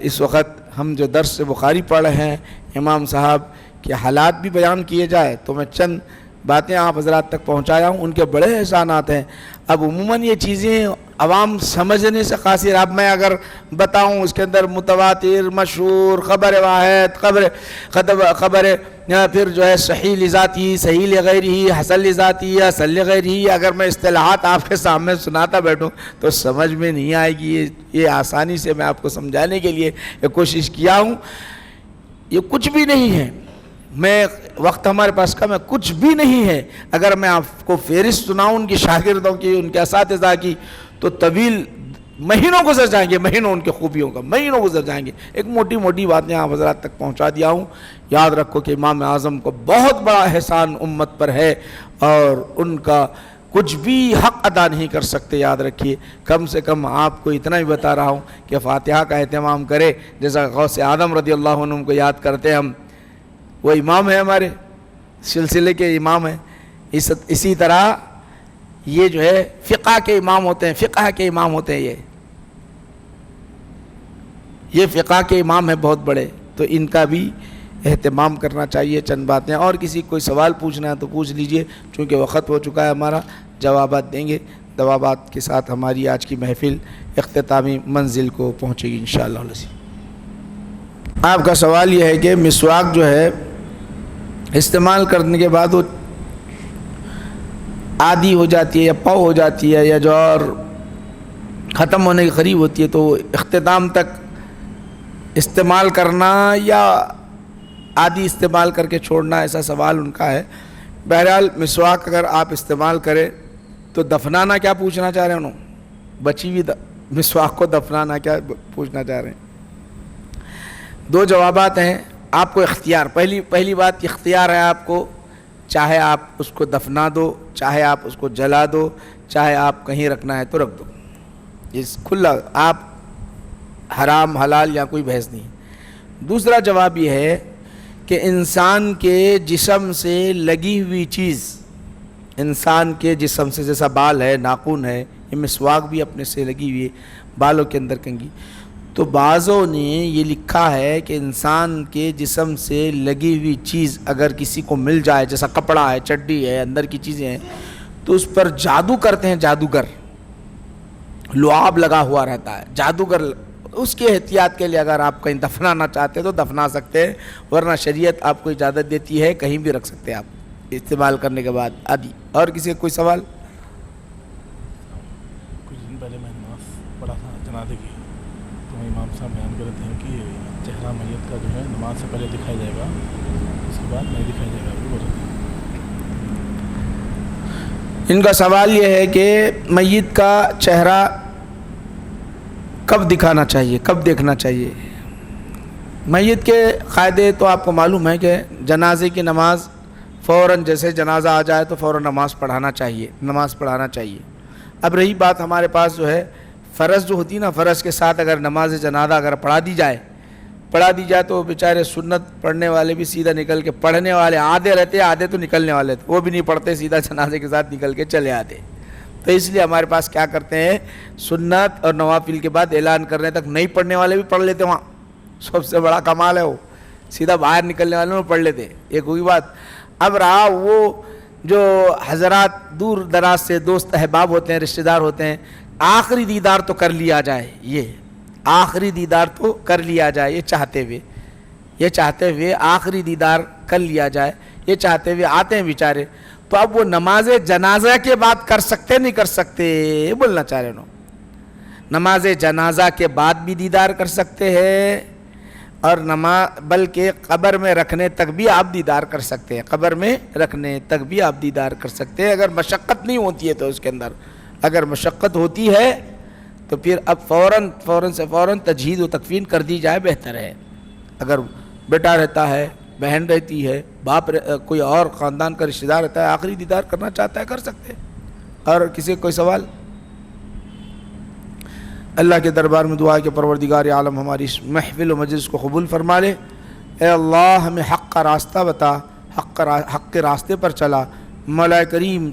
اس وقت ہم جو درس بخاری پڑھ رہے ہیں، امام صاحب کے حالات بھی بیان کیے جائے تو میں چند باتیں آپ حضرات تک پہنچایا ہوں. ان کے بڑے احسانات ہیں. اب عموماً یہ چیزیں عوام سمجھنے سے قاصر. اب میں اگر بتاؤں اس کے اندر متواتر، مشہور، خبر واحد، خبر پھر جو ہے صحیح لذاتی، صحیح لغیرہی، حسن لذاتی، حسن لغیرہی، اگر میں اصطلاحات آپ کے سامنے سناتا بیٹھوں تو سمجھ میں نہیں آئے گی. یہ آسانی سے میں آپ کو سمجھانے کے لیے کوشش کیا ہوں. یہ کچھ بھی نہیں ہے، میں وقت ہمارے پاس کم ہے، کچھ بھی نہیں ہے. اگر میں آپ کو فہرست سناؤں ان کی شاگردوں کی، ان کے اساتذہ کی، تو طویل مہینوں گزر جائیں گے، مہینوں ان کے خوبیوں کا مہینوں گزر جائیں گے. ایک موٹی موٹی باتیں آپ حضرات تک پہنچا دیا ہوں. یاد رکھو کہ امام اعظم کو بہت بڑا احسان امت پر ہے، اور ان کا کچھ بھی حق ادا نہیں کر سکتے. یاد رکھیے, کم سے کم آپ کو اتنا ہی بتا رہا ہوں کہ فاتحہ کا اہتمام کرے, جیسا غوث اعظم رضی اللہ عنہ کو یاد کرتے ہم, وہ امام ہے, ہمارے سلسلے کے امام ہیں. اسی طرح یہ جو ہے فقہ کے امام ہوتے ہیں, فقہ کے امام ہوتے ہیں, یہ فقہ کے امام ہیں بہت بڑے, تو ان کا بھی اہتمام کرنا چاہیے. چند باتیں اور کسی کوئی سوال پوچھنا ہے تو پوچھ لیجئے, چونکہ وقت ہو چکا ہے ہمارا, جوابات دیں گے. جوابات کے ساتھ ہماری آج کی محفل اختتامی منزل کو پہنچے گی انشاءاللہ. آپ کا سوال یہ ہے کہ مسواک جو ہے استعمال کرنے کے بعد وہ آدھی ہو جاتی ہے یا پاؤ ہو جاتی ہے یا جو اور ختم ہونے کے قریب ہوتی ہے, تو اختتام تک استعمال کرنا یا آدھی استعمال کر کے چھوڑنا, ایسا سوال ان کا ہے. بہرحال مسواک اگر آپ استعمال کریں تو دفنانا کیا پوچھنا چاہ رہے ہیں انہوں, بچی ہوئی مسواک کو دفنانا کیا پوچھنا چاہ رہے ہیں. دو جوابات ہیں آپ کو. اختیار, پہلی بات اختیار ہے آپ کو, چاہے آپ اس کو دفنا دو, چاہے آپ اس کو جلا دو, چاہے آپ کہیں رکھنا ہے تو رکھ دو, اس کھلا, آپ حرام حلال یا کوئی بحث نہیں. دوسرا جواب یہ ہے کہ انسان کے جسم سے لگی ہوئی چیز, انسان کے جسم سے, جیسا بال ہے, ناخن ہے, یہ مسواک بھی اپنے سے لگی ہوئی ہے, بالوں کے اندر کنگھی. تو بعضوں نے یہ لکھا ہے کہ انسان کے جسم سے لگی ہوئی چیز اگر کسی کو مل جائے, جیسا کپڑا ہے, چڈی ہے, اندر کی چیزیں ہیں, تو اس پر جادو کرتے ہیں جادوگر, لعاب لگا ہوا رہتا ہے جادوگر. اس کے احتیاط کے لیے اگر آپ کہیں دفنانا چاہتے ہیں تو دفنا سکتے ہیں, ورنہ شریعت آپ کو اجازت دیتی ہے کہیں بھی رکھ سکتے ہیں آپ استعمال کرنے کے بعد آدھی. اور کسی کا کوئی سوال؟ کچھ دن پہلے میں نماز پڑھا تھا جنازے کی, تو امام صاحب بیان کر رہے تھے کہ چہرہ میت کا جو ہے نماز سے پہلے دکھایا جائے گا, اس کے بعد نہیں دکھایا جائے گا. وہ بول رہے تھے. ان کا سوال یہ ہے کہ میت کا چہرہ کب دکھانا چاہیے, کب دیکھنا چاہیے. میت کے قاعدے تو آپ کو معلوم ہے کہ جنازے کی نماز فوراً, جیسے جنازہ آ جائے تو فوراً نماز پڑھانا چاہیے. اب رہی بات ہمارے پاس جو ہے فرض جو ہوتی ہے نا, فرض کے ساتھ اگر نماز جنازہ اگر پڑھا دی جائے تو بیچارے سنت پڑھنے والے بھی سیدھا نکل کے, پڑھنے والے آدھے رہتے, آدھے تو نکلنے والے تھے, وہ بھی نہیں پڑھتے, سیدھا جنازے کے ساتھ نکل کے چلے آتے. تو اس لیے ہمارے پاس کیا کرتے ہیں, سنت اور نوافل کے بعد اعلان کرنے تک نہیں پڑھنے والے بھی پڑھ لیتے. وہاں سب سے بڑا کمال ہے, وہ سیدھا باہر نکلنے والوں پڑھ لیتے. ایک ہوئی بات. اب رہا وہ جو حضرات دور دراز سے دوست احباب ہوتے ہیں, رشتہ دار ہوتے ہیں, آخری دیدار تو کر لیا جائے, یہ آخری دیدار تو کر لیا جائے, یہ چاہتے ہوئے آخری دیدار کر لیا جائے, یہ چاہتے ہوئے آتے ہیں بیچارے. تو اب وہ نماز جنازہ کے بعد کر سکتے نہیں کر سکتے, بولنا چاہ رہے ہیں. نماز جنازہ کے بعد بھی دیدار کر سکتے ہیں, اور بلکہ قبر میں رکھنے تک بھی آپ دیدار کر سکتے ہیں, قبر میں رکھنے تک بھی آپ دیدار کر سکتے ہیں, اگر مشقت نہیں ہوتی ہے تو. اس کے اندر اگر مشقت ہوتی ہے تو پھر اب فوراً تجہیز و تکفین کر دی جائے, بہتر ہے. اگر بیٹا رہتا ہے, بہن رہتی ہے, باپ کوئی اور خاندان کا رشتہ دار رہتا ہے, آخری دیدار کرنا چاہتا ہے کر سکتے ہیں. اور کسی کوئی سوال؟ اللہ کے دربار میں دعا ہے کہ پروردگار عالم ہماری اس محفل و مجلس کو قبول فرما لے. اے اللہ ہمیں حق کا راستہ بتا, حق کے راستے پر چلا. مولا کریم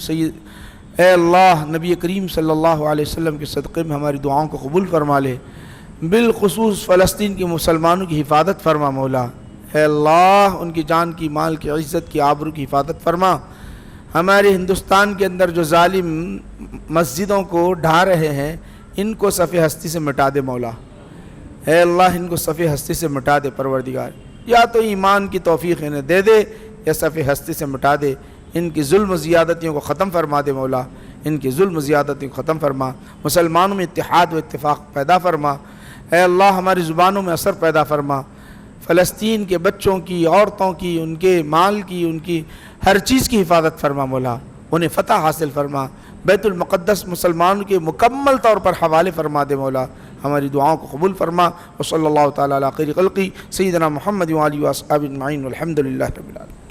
اے اللہ نبی کریم صلی اللہ علیہ وسلم کے صدقے میں ہماری دعاؤں کو قبول فرما لے. بالخصوص فلسطین کے مسلمانوں کی حفاظت فرما مولا. اے اللہ ان کی جان کی, مال کی, عزت کی, آبرو کی حفاظت فرما. ہمارے ہندوستان کے اندر جو ظالم مسجدوں کو ڈھا رہے ہیں, ان کو صف ہستی سے مٹا دے مولا. اے اللہ ان کو صف ہستی سے مٹا دے پروردگار. یا تو ایمان کی توفیق انہیں دے دے یا صف ہستی سے مٹا دے. ان کی ظلم و زیادتیوں کو ختم فرما دے مولا, ان کی ظلم و زیادتیوں کو ختم فرما. مسلمانوں میں اتحاد و اتفاق پیدا فرما. اے اللہ ہماری زبانوں میں اثر پیدا فرما. فلسطین کے بچوں کی, عورتوں کی, ان کے مال کی, ان کی ہر چیز کی حفاظت فرما مولا. انہیں فتح حاصل فرما. بیت المقدس مسلمانوں کے مکمل طور پر حوالے فرما دے مولا. ہماری دعاؤں کو قبول فرما. وصلی اللہ تعالیٰ علی خیر خلقی سیدنا محمد و آلہ و اصحابہ اجمعین والحمد للہ رب العالمین.